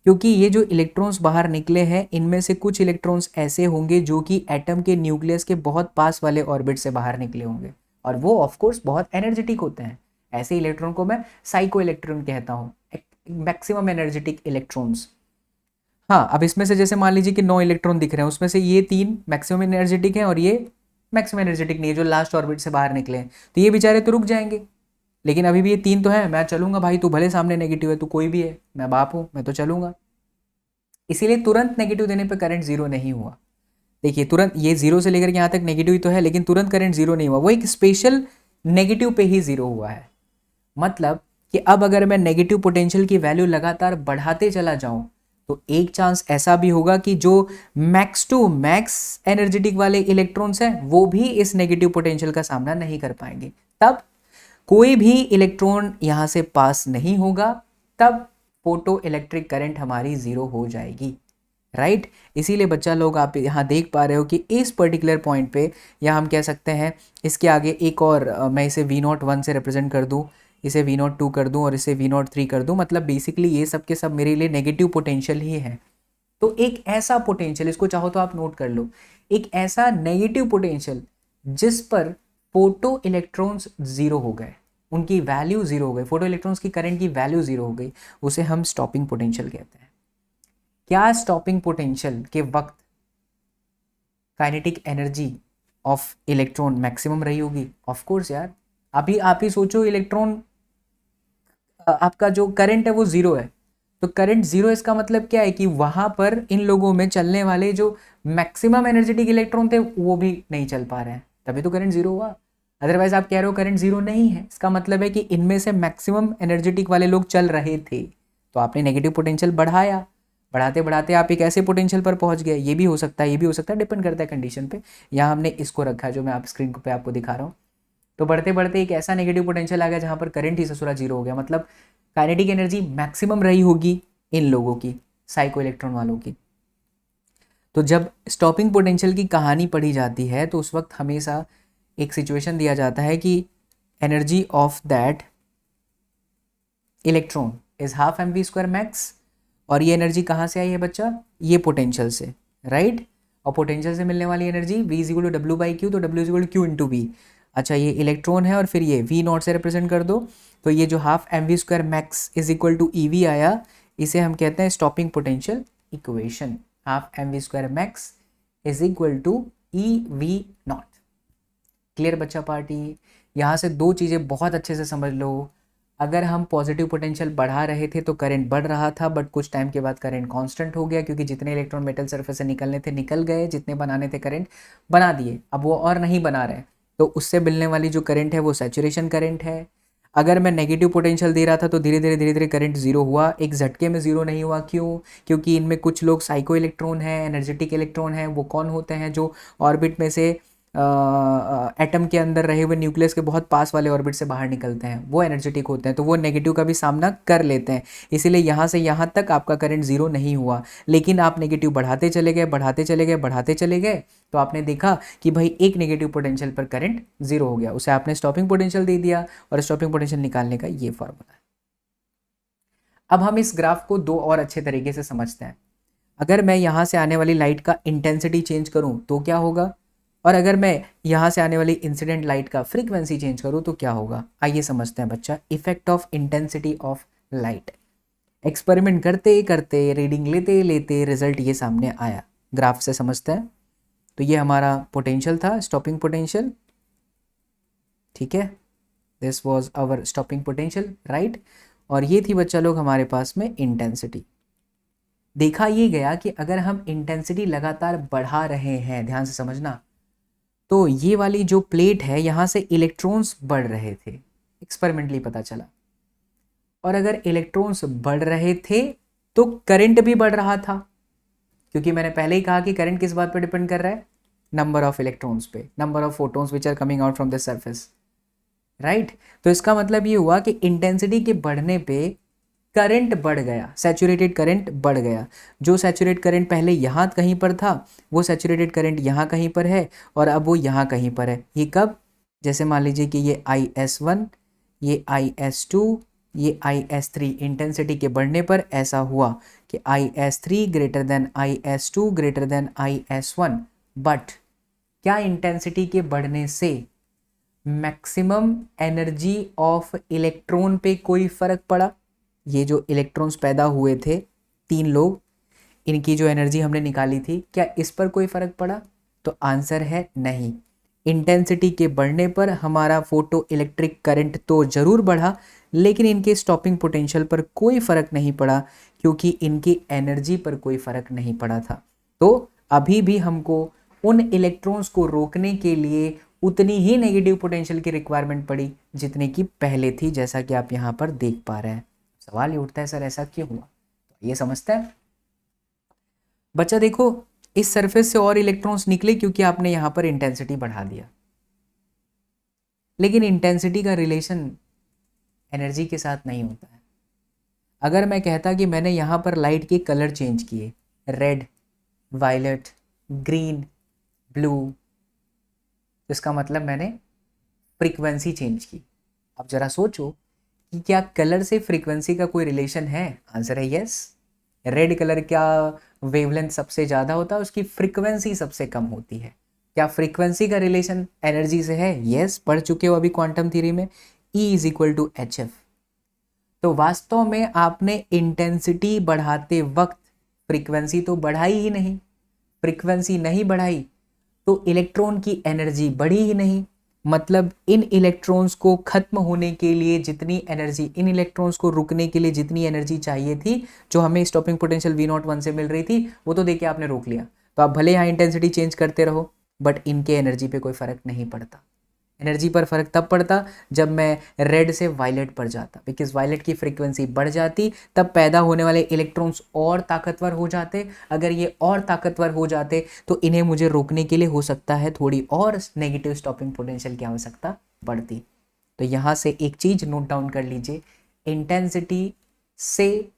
क्योंकि ये जो इलेक्ट्रॉन्स बाहर निकले हैं इनमें से कुछ इलेक्ट्रॉन्स ऐसे होंगे जो कि एटम के न्यूक्लियस के बहुत पास वाले ऑर्बिट से बाहर निकले होंगे, और वो ऑफ कोर्स बहुत एनर्जेटिक होते हैं। ऐसे इलेक्ट्रॉन को मैं साइको इलेक्ट्रॉन कहता हूँ, मैक्सिमम एनर्जेटिक इलेक्ट्रॉन्स। हाँ, अब इसमें से जैसे मान लीजिए कि 9 इलेक्ट्रॉन दिख रहे हैं, उसमें से ये 3 मैक्सिमम एनर्जेटिक हैं और ये मैक्सिमम एनर्जेटिक नहीं है, जो लास्ट ऑर्बिट से बाहर निकले हैं, तो ये बेचारे तो रुक जाएंगे। लेकिन अभी भी ये 3 तो है, मैं चलूंगा भाई, तू भले सामने नेगेटिव है, तू कोई भी है, मैं बाप हूँ, मैं तो चलूंगा। इसीलिए तुरंत नेगेटिव देने पर करंट जीरो नहीं हुआ। देखिए तुरंत ये जीरो से लेकर यहाँ तक नेगेटिव ही तो है, लेकिन तुरंत करंट जीरो नहीं हुआ, वो एक स्पेशल नेगेटिव पे ही जीरो हुआ है। मतलब कि अब अगर मैं नेगेटिव पोटेंशियल की वैल्यू लगातार बढ़ाते चला जाऊं, तो एक चांस ऐसा भी होगा कि जो मैक्स टू मैक्स एनर्जेटिक वाले इलेक्ट्रॉन्स हैं वो भी इस नेगेटिव पोटेंशियल का सामना नहीं कर पाएंगे। तब कोई भी इलेक्ट्रॉन यहां से पास नहीं होगा, तब फोटो इलेक्ट्रिक करंट हमारी जीरो हो जाएगी। राइट इसीलिए बच्चा लोग आप यहाँ देख पा रहे हो कि इस पर्टिकुलर पॉइंट पे, या हम कह सकते हैं इसके आगे एक और मैं इसे V01 से रिप्रेजेंट कर दूँ, इसे V02 कर दूँ और इसे V03 कर दूँ, मतलब बेसिकली ये सब के सब मेरे लिए नेगेटिव पोटेंशियल ही है। तो एक ऐसा पोटेंशियल, इसको चाहो तो आप नोट कर लो, एक ऐसा नेगेटिव पोटेंशियल जिस पर फोटो इलेक्ट्रॉन्स जीरो हो गए, उनकी वैल्यू जीरो हो गई, फोटो इलेक्ट्रॉन्स की करंट की वैल्यू जीरो हो गई, उसे हम स्टॉपिंग पोटेंशियल कहते हैं। क्या स्टॉपिंग पोटेंशियल के वक्त kinetic energy of electron maximum रही होगी? ऑफ कोर्स यार, अभी आप ही सोचो, इलेक्ट्रॉन आपका जो करंट है वो जीरो है, तो करंट जीरो इसका मतलब क्या है कि वहां पर इन लोगों में चलने वाले जो मैक्सिमम एनर्जेटिक इलेक्ट्रॉन थे वो भी नहीं चल पा रहे हैं, तभी तो करंट जीरो हुआ। अदरवाइज आप कह रहे हो करंट जीरो नहीं है, इसका मतलब है कि इनमें से मैक्सिमम एनर्जेटिक वाले लोग चल रहे थे, तो आपने नेगेटिव पोटेंशियल बढ़ाया, बढ़ाते बढ़ाते आप एक ऐसे पोटेंशियल पर पहुंच गए। ये भी हो सकता है, ये भी हो सकता है, डिपेंड करता है कंडीशन पे। यहाँ हमने इसको रखा है जो मैं आप स्क्रीन पे आपको दिखा रहा हूँ। तो बढ़ते बढ़ते एक ऐसा नेगेटिव पोटेंशियल आ गया जहाँ पर करंट ही ससुरा जीरो हो गया, मतलब काइनेटिक एनर्जी मैक्सिमम रही होगी इन लोगों की, साइको इलेक्ट्रॉन वालों की। तो जब स्टॉपिंग पोटेंशियल की कहानी पढ़ी जाती है तो उस वक्त हमेशा एक सिचुएशन दिया जाता है कि energy of that electron is half M we square max, और ये एनर्जी कहाँ से आई है बच्चा? ये पोटेंशियल से, राइट। और पोटेंशियल से मिलने वाली energy V is equal to W by Q, तो W is equal to Q into V. अच्छा ये इलेक्ट्रॉन है और फिर ये V0 से रिप्रेजेंट कर दो, तो ये जो half M we square max is equal to E V आया, इसे हम कहते हैं stopping potential equation. Half M we square max is equal to EV0। Clear बच्चा पार्टी? यहाँ से दो चीज़ें बहुत अच्छे से समझ लो। अगर हम पॉजिटिव पोटेंशियल बढ़ा रहे थे तो करंट बढ़ रहा था, बट कुछ टाइम के बाद करंट कांस्टेंट हो गया, क्योंकि जितने इलेक्ट्रॉन मेटल सरफेस से निकलने थे निकल गए, जितने बनाने थे करंट बना दिए, अब वो और नहीं बना रहे, तो उससे मिलने वाली जो करंट है वो सैचुरेशन करंट है। अगर मैं नेगेटिव पोटेंशियल दे रहा था तो धीरे धीरे करंट जीरो हुआ, एक झटके में जीरो नहीं हुआ। क्यों? क्योंकि इनमें कुछ लोग साइको इलेक्ट्रॉन है, एनर्जेटिक इलेक्ट्रॉन है। वो कौन होते हैं? जो ऑर्बिट में से एटम के अंदर रहे हुए न्यूक्लियस के बहुत पास वाले ऑर्बिट से बाहर निकलते हैं, वो एनर्जेटिक होते हैं, तो वो नेगेटिव का भी सामना कर लेते हैं। इसीलिए यहाँ से यहाँ तक आपका करंट जीरो नहीं हुआ, लेकिन आप नेगेटिव बढ़ाते चले गए, बढ़ाते चले गए, बढ़ाते चले गए, तो आपने देखा कि भाई एक नेगेटिव पोटेंशियल पर करंट जीरो हो गया, उसे आपने स्टॉपिंग पोटेंशियल दे दिया, और स्टॉपिंग पोटेंशियल निकालने का ये फॉर्मूला है। अब हम इस ग्राफ को दो और अच्छे तरीके से समझते हैं। अगर मैं यहाँ से आने वाली लाइट का इंटेंसिटी चेंज करूँ तो क्या होगा, और अगर मैं यहाँ से आने वाली इंसिडेंट लाइट का फ्रीक्वेंसी चेंज करूँ तो क्या होगा? आइए समझते हैं बच्चा, effect of intensity of light. Experiment करते करते, रीडिंग लेते लेते रिजल्ट ये सामने आया, ग्राफ से समझते हैं। तो ये हमारा पोटेंशियल था, स्टॉपिंग पोटेंशियल, ठीक है, this was our stopping potential, right. और ये थी बच्चा लोग हमारे पास में इंटेंसिटी। देखा ये गया कि अगर हम इंटेंसिटी लगातार बढ़ा रहे हैं, ध्यान से समझना, तो ये वाली जो प्लेट है यहाँ से इलेक्ट्रॉन्स बढ़ रहे थे, एक्सपेरिमेंटली पता चला। और अगर इलेक्ट्रॉन्स बढ़ रहे थे तो करंट भी बढ़ रहा था, क्योंकि मैंने पहले ही कहा कि करंट किस बात पर डिपेंड कर रहा है? नंबर ऑफ इलेक्ट्रॉन्स पे, number of photons which are coming out from the surface, right. तो इसका मतलब ये हुआ कि इंटेंसिटी के बढ़ने पे करंट बढ़ गया, सैचुरेटेड करंट बढ़ गया। जो सैचुरेट करंट पहले यहाँ कहीं पर था, वो सैचुरेटेड करंट यहाँ कहीं पर है, और अब वो यहाँ कहीं पर है। ये कब? जैसे मान लीजिए कि ये IS1, ये IS2, ये IS3, इंटेंसिटी के बढ़ने पर ऐसा हुआ कि IS3 greater than IS2 greater than IS1। But क्या इंटेंसिटी के बढ़ने से मैक्सिमम एनर्जी ऑफ इलेक्ट्रॉन पे कोई फर्क पड़ा? ये जो इलेक्ट्रॉन्स पैदा हुए थे, तीन लोग, इनकी जो एनर्जी हमने निकाली थी, क्या इस पर कोई फर्क पड़ा? तो आंसर है नहीं। इंटेंसिटी के बढ़ने पर हमारा फोटो इलेक्ट्रिक करंट तो जरूर बढ़ा, लेकिन इनके स्टॉपिंग पोटेंशियल पर कोई फर्क नहीं पड़ा, क्योंकि इनकी एनर्जी पर कोई फर्क नहीं पड़ा था। तो अभी भी हमको उन इलेक्ट्रॉन्स को रोकने के लिए उतनी ही नेगेटिव पोटेंशियल की रिक्वायरमेंट पड़ी जितने की पहले थी, जैसा कि आप यहाँ पर देख पा रहे हैं। सवाल ये उठता है, सर ऐसा क्यों हुआ? ये समझते हैं बच्चा। देखो, इस सरफेस से और इलेक्ट्रॉन्स निकले क्योंकि आपने यहाँ पर इंटेंसिटी बढ़ा दिया, लेकिन इंटेंसिटी का रिलेशन एनर्जी के साथ नहीं होता है। अगर मैं कहता कि मैंने यहाँ पर लाइट के कलर चेंज किए, रेड, वायलेट, ग्रीन, ब्लू, तो इसका मतलब मैंने फ्रीक्वेंसी चेंज की। अब जरा सोचो कि क्या कलर से फ्रीक्वेंसी का कोई रिलेशन है? आंसर है यस। रेड कलर का वेवलेंथ सबसे ज़्यादा होता है, उसकी फ्रीक्वेंसी सबसे कम होती है। क्या फ्रीक्वेंसी का रिलेशन एनर्जी से है? यस, पढ़ चुके हो अभी क्वांटम थ्योरी में, E is equal to HF। तो वास्तव में आपने इंटेंसिटी बढ़ाते वक्त फ्रीक्वेंसी तो बढ़ाई ही नहीं। फ्रीक्वेंसी नहीं बढ़ाई तो इलेक्ट्रॉन की एनर्जी बढ़ी ही नहीं। मतलब इन इलेक्ट्रॉन्स को खत्म होने के लिए जितनी एनर्जी, इन इलेक्ट्रॉन्स को रुकने के लिए जितनी एनर्जी चाहिए थी, जो हमें स्टॉपिंग पोटेंशियल V01 से मिल रही थी, वो तो देखिए आपने रोक लिया। तो आप भले यहाँ इंटेंसिटी चेंज करते रहो, बट इनके एनर्जी पे कोई फर्क नहीं पड़ता। एनर्जी पर फर्क तब पड़ता जब मैं रेड से वायलेट पर जाता, बिकॉज वायलेट की फ्रीक्वेंसी बढ़ जाती, तब पैदा होने वाले इलेक्ट्रॉन्स और ताकतवर हो जाते। अगर ये और ताकतवर हो जाते तो इन्हें मुझे रोकने के लिए हो सकता है थोड़ी और नेगेटिव स्टॉपिंग पोटेंशियल की आवश्यकता पड़ती। तो यहाँ से एक चीज नोट डाउन कर लीजिए, इंटेंसिटी से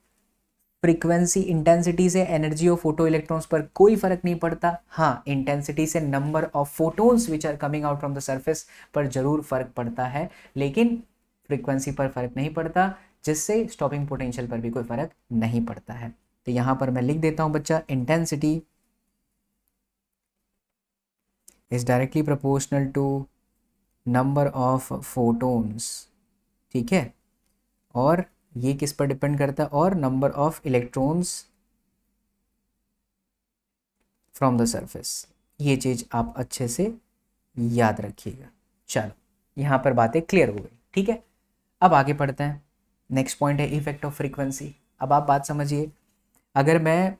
फ्रीक्वेंसी, इंटेंसिटी से एनर्जी ऑफ फोटो इलेक्ट्रॉन्स पर कोई फर्क नहीं पड़ता। हाँ, इंटेंसिटी से number of photons which are coming out from the surface पर जरूर फर्क पड़ता है, लेकिन फ्रीक्वेंसी पर फर्क नहीं पड़ता, जिससे स्टॉपिंग पोटेंशियल पर भी कोई फर्क नहीं पड़ता है। तो यहां पर मैं लिख देता हूं बच्चा, intensity is directly proportional to number of photons. ठीक है, और ये किस पर डिपेंड करता है? और number of electrons from the surface. ये चीज आप अच्छे से याद रखिएगा। चलो, यहां पर बातें क्लियर हो गई। ठीक है, अब आगे पढ़ते हैं। नेक्स्ट पॉइंट है इफेक्ट ऑफ फ्रीक्वेंसी। अब आप बात समझिए, अगर मैं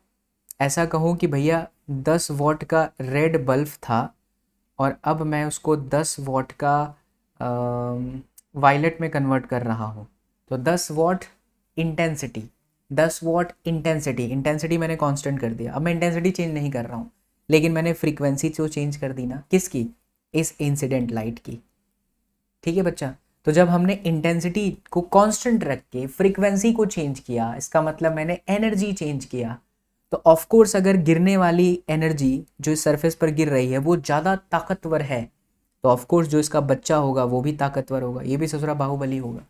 ऐसा कहूं कि भैया 10 वॉट का रेड बल्ब था और अब मैं उसको 10 वॉट का वायलेट में कन्वर्ट कर रहा हूं, तो 10 what intensity, 10 what intensity, intensity मैंने कांस्टेंट कर दिया। अब मैं इंटेंसिटी चेंज नहीं कर रहा हूँ, लेकिन मैंने फ्रीक्वेंसी तो चेंज कर दी ना। किसकी? इस इंसिडेंट लाइट की। ठीक है बच्चा, तो जब हमने इंटेंसिटी को कांस्टेंट रख के फ्रीक्वेंसी को चेंज किया, इसका मतलब मैंने एनर्जी चेंज किया। तो ऑफ कोर्स अगर गिरने वाली एनर्जी जो इस सरफेस पर गिर रही है वो ज़्यादा ताकतवर है, तो ऑफ कोर्स जो इसका बच्चा होगा वो भी ताकतवर होगा, ये भी ससुरा बाहुबली होगा।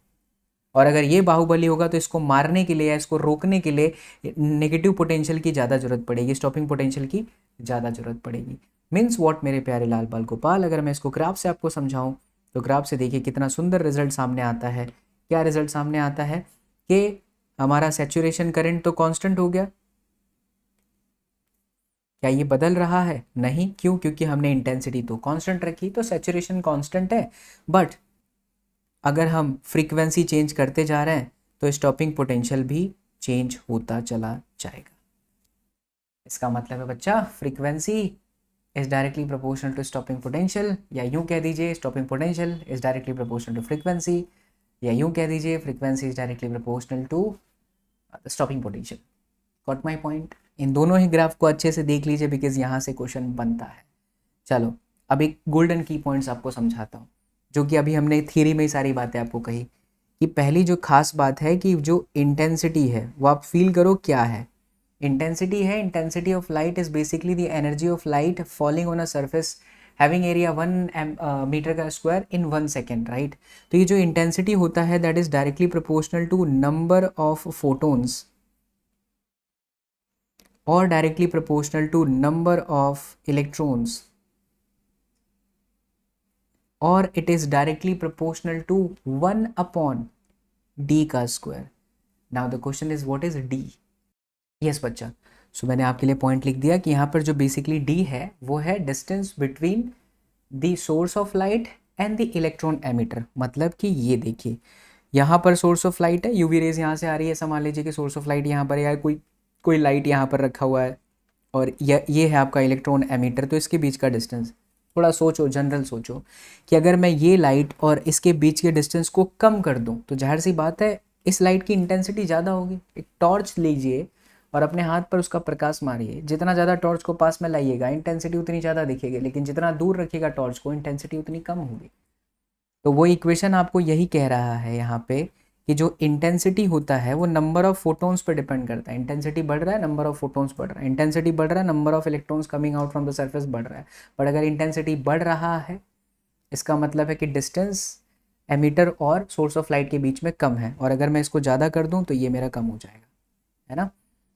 और अगर ये बाहुबली होगा तो इसको मारने के लिए या इसको रोकने के लिए नेगेटिव पोटेंशियल की ज़्यादा जरूरत पड़ेगी, स्टॉपिंग पोटेंशियल की ज़्यादा जरूरत पड़ेगी। मीन्स वॉट मेरे प्यारे लाल बाल गोपाल, अगर मैं इसको ग्राफ से आपको समझाऊं तो ग्राफ से देखिए कितना सुंदर रिजल्ट सामने आता है। क्या रिजल्ट सामने आता है कि हमारा सैचुरेशन करंट तो कांस्टेंट हो गया। क्या ये बदल रहा है? नहीं। क्यों? क्योंकि हमने इंटेंसिटी तो कांस्टेंट रखी, तो सैचुरेशन कांस्टेंट है। बट अगर हम फ्रीक्वेंसी चेंज करते जा रहे हैं तो स्टॉपिंग पोटेंशियल भी चेंज होता चला जाएगा। इसका मतलब है बच्चा, frequency is directly proportional to stopping potential, या यूं कह दीजिए stopping potential is directly proportional to frequency, या यूं कह दीजिए frequency is directly proportional to stopping potential. Got my point? इन दोनों ही ग्राफ को अच्छे से देख लीजिए, बिकॉज यहाँ से क्वेश्चन बनता है। चलो, अब एक गोल्डन की पॉइंट्स आपको समझाता हूँ, जो कि अभी हमने थ्योरी में ही सारी बातें आपको कही। कि पहली जो खास बात है कि जो इंटेंसिटी है वो आप फील करो क्या है। इंटेंसिटी है, intensity of light is basically the energy of light falling on a surface having area 1 metre का स्क्वायर इन 1 सेकेंड, राइट। तो ये जो इंटेंसिटी होता है that is directly proportional to number of photons or directly proportional to number of electrons, or it is directly proportional to 1 upon d का square. Now the question is what is d? Yes बच्चा, सो मैंने आपके लिए point लिख दिया कि यहाँ पर जो बेसिकली डी है वो है distance between the source of light and the electron emitter. मतलब कि ये देखिए यहाँ पर सोर्स ऑफ लाइट है, यूवी रेज यहाँ से आ रही है, ऐसा मान लीजिए कि सोर्स ऑफ लाइट यहाँ पर है, कोई कोई लाइट यहाँ पर रखा हुआ है, और ये है आपका इलेक्ट्रॉन एमिटर। तो इसके बीच का डिस्टेंस थोड़ा सोचो, जनरल सोचो कि अगर मैं ये लाइट और इसके बीच के डिस्टेंस को कम कर दूं तो जाहिर सी बात है इस लाइट की इंटेंसिटी ज़्यादा होगी। एक टॉर्च लीजिए और अपने हाथ पर उसका प्रकाश मारिए, जितना ज़्यादा टॉर्च को पास में लाइएगा इंटेंसिटी उतनी ज़्यादा दिखेगी, लेकिन जितना दूर रखिएगा टॉर्च को इंटेंसिटी उतनी कम होगी। तो वो इक्वेशन आपको यही कह रहा है यहाँ पे कि जो इंटेंसिटी होता है वो नंबर ऑफ फोटोन्स पर डिपेंड करता है। इंटेंसिटी बढ़ रहा है, नंबर ऑफ फोटोन्स बढ़ रहा है, इंटेंसिटी बढ़ रहा है, number of electrons coming out from the surface बढ़ रहा है। बट अगर इंटेंसिटी बढ़ रहा है इसका मतलब है कि डिस्टेंस एमीटर और सोर्स ऑफ लाइट के बीच में कम है, और अगर मैं इसको ज़्यादा कर दूँ तो ये मेरा कम हो जाएगा, है ना।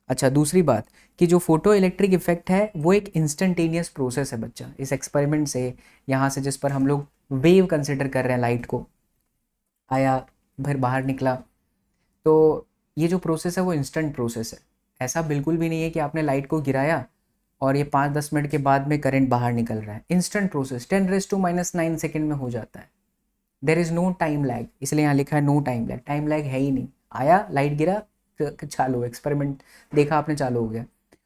अच्छा, दूसरी बात कि जो फोटो इलेक्ट्रिक इफेक्ट है वो एक इंस्टेंटेनियस प्रोसेस है बच्चा। इस एक्सपेरिमेंट से यहाँ से जिस पर हम लोग वेव कंसिडर कर रहे हैं, लाइट को आया फिर बाहर निकला, तो ये जो प्रोसेस है वो इंस्टेंट प्रोसेस है। ऐसा बिल्कुल भी नहीं है कि आपने लाइट को गिराया और ये 5-10 मिनट के बाद में करंट बाहर निकल रहा है। इंस्टेंट प्रोसेस 10⁻⁹ सेकेंड में हो जाता है। There is no time lag, इसलिए यहाँ लिखा है no time lag. Time lag है ही नहीं, आया लाइट गिरा चालू, एक्सपेरिमेंट देखा आपने चालू हो गया।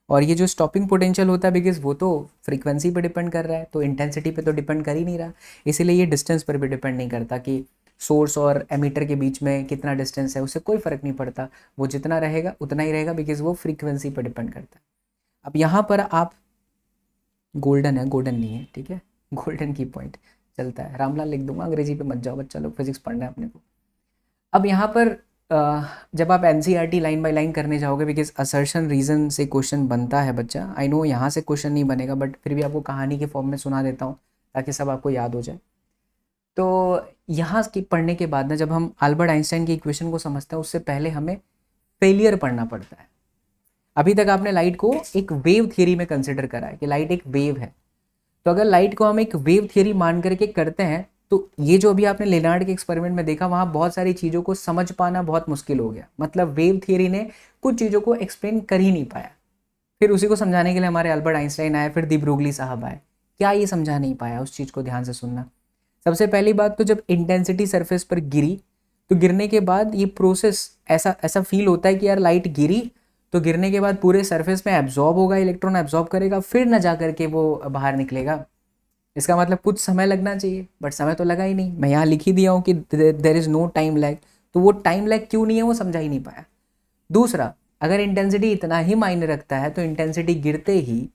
और ये जो स्टॉपिंग पोटेंशियल होता है बिकॉज वो तो फ्रीक्वेंसी पे डिपेंड कर रहा है, तो इंटेंसिटी पे तो डिपेंड कर ही नहीं रहा, इसीलिए ये डिस्टेंस पर भी डिपेंड नहीं करता कि सोर्स और एमीटर के बीच में कितना डिस्टेंस है, उससे कोई फ़र्क नहीं पड़ता, वो जितना रहेगा उतना ही रहेगा बिकॉज वो फ्रीक्वेंसी पर डिपेंड करता है। अब यहाँ पर आप गोल्डन है, गोल्डन नहीं है, ठीक है, गोल्डन की पॉइंट चलता है, रामलाल लिख दूंगा, अंग्रेजी पे मत जाओ बच्चा लोग, फिजिक्स पढ़ना है अपने को। अब यहाँ पर जब आप एनसीईआरटी लाइन बाय लाइन करने जाओगे बिकॉज असर्शन रीजन से क्वेश्चन बनता है बच्चा, आई नो यहाँ से क्वेश्चन नहीं बनेगा बट फिर भी आपको कहानी के फॉर्म में सुना देता हूँ ताकि सब आपको याद हो जाए। तो यहाँ की पढ़ने के बाद ना जब हम अल्बर्ट आइंस्टाइन की इक्वेशन को समझते हैं उससे पहले हमें फेलियर पढ़ना पड़ता है। अभी तक आपने लाइट को एक वेव थियरी में कंसिडर करा है कि लाइट एक वेव है, तो अगर लाइट को हम एक वेव थियरी मान करके करते हैं तो ये जो अभी आपने लेनार्ड के एक्सपेरिमेंट में देखा वहाँ बहुत सारी चीज़ों को समझ पाना बहुत मुश्किल हो गया। मतलब वेव थियरी ने कुछ चीज़ों को एक्सप्लेन कर ही नहीं पाया, फिर उसी को समझाने के लिए हमारे अल्बर्ट आइंस्टाइन आए, फिर दी ब्रोगली साहब आए, क्या ये समझा नहीं पाया, उस चीज़ को ध्यान से सुनना। सबसे पहली बात तो जब इंटेंसिटी सरफेस पर गिरी तो गिरने के बाद ये प्रोसेस ऐसा ऐसा फील होता है कि यार लाइट गिरी तो गिरने के बाद पूरे सरफेस में एब्जॉर्ब होगा, इलेक्ट्रॉन एब्जॉर्ब करेगा, फिर न जा करके वो बाहर निकलेगा। इसका मतलब कुछ समय लगना चाहिए, बट समय तो लगा ही नहीं। मैं यहाँ लिख ही दिया हूँ कि there is no time lag, तो वो टाइम लैग क्यों नहीं है वो समझा ही नहीं पाया। दूसरा, अगर इंटेंसिटी इतना ही मायने रखता है तो इंटेंसिटी गिरते ही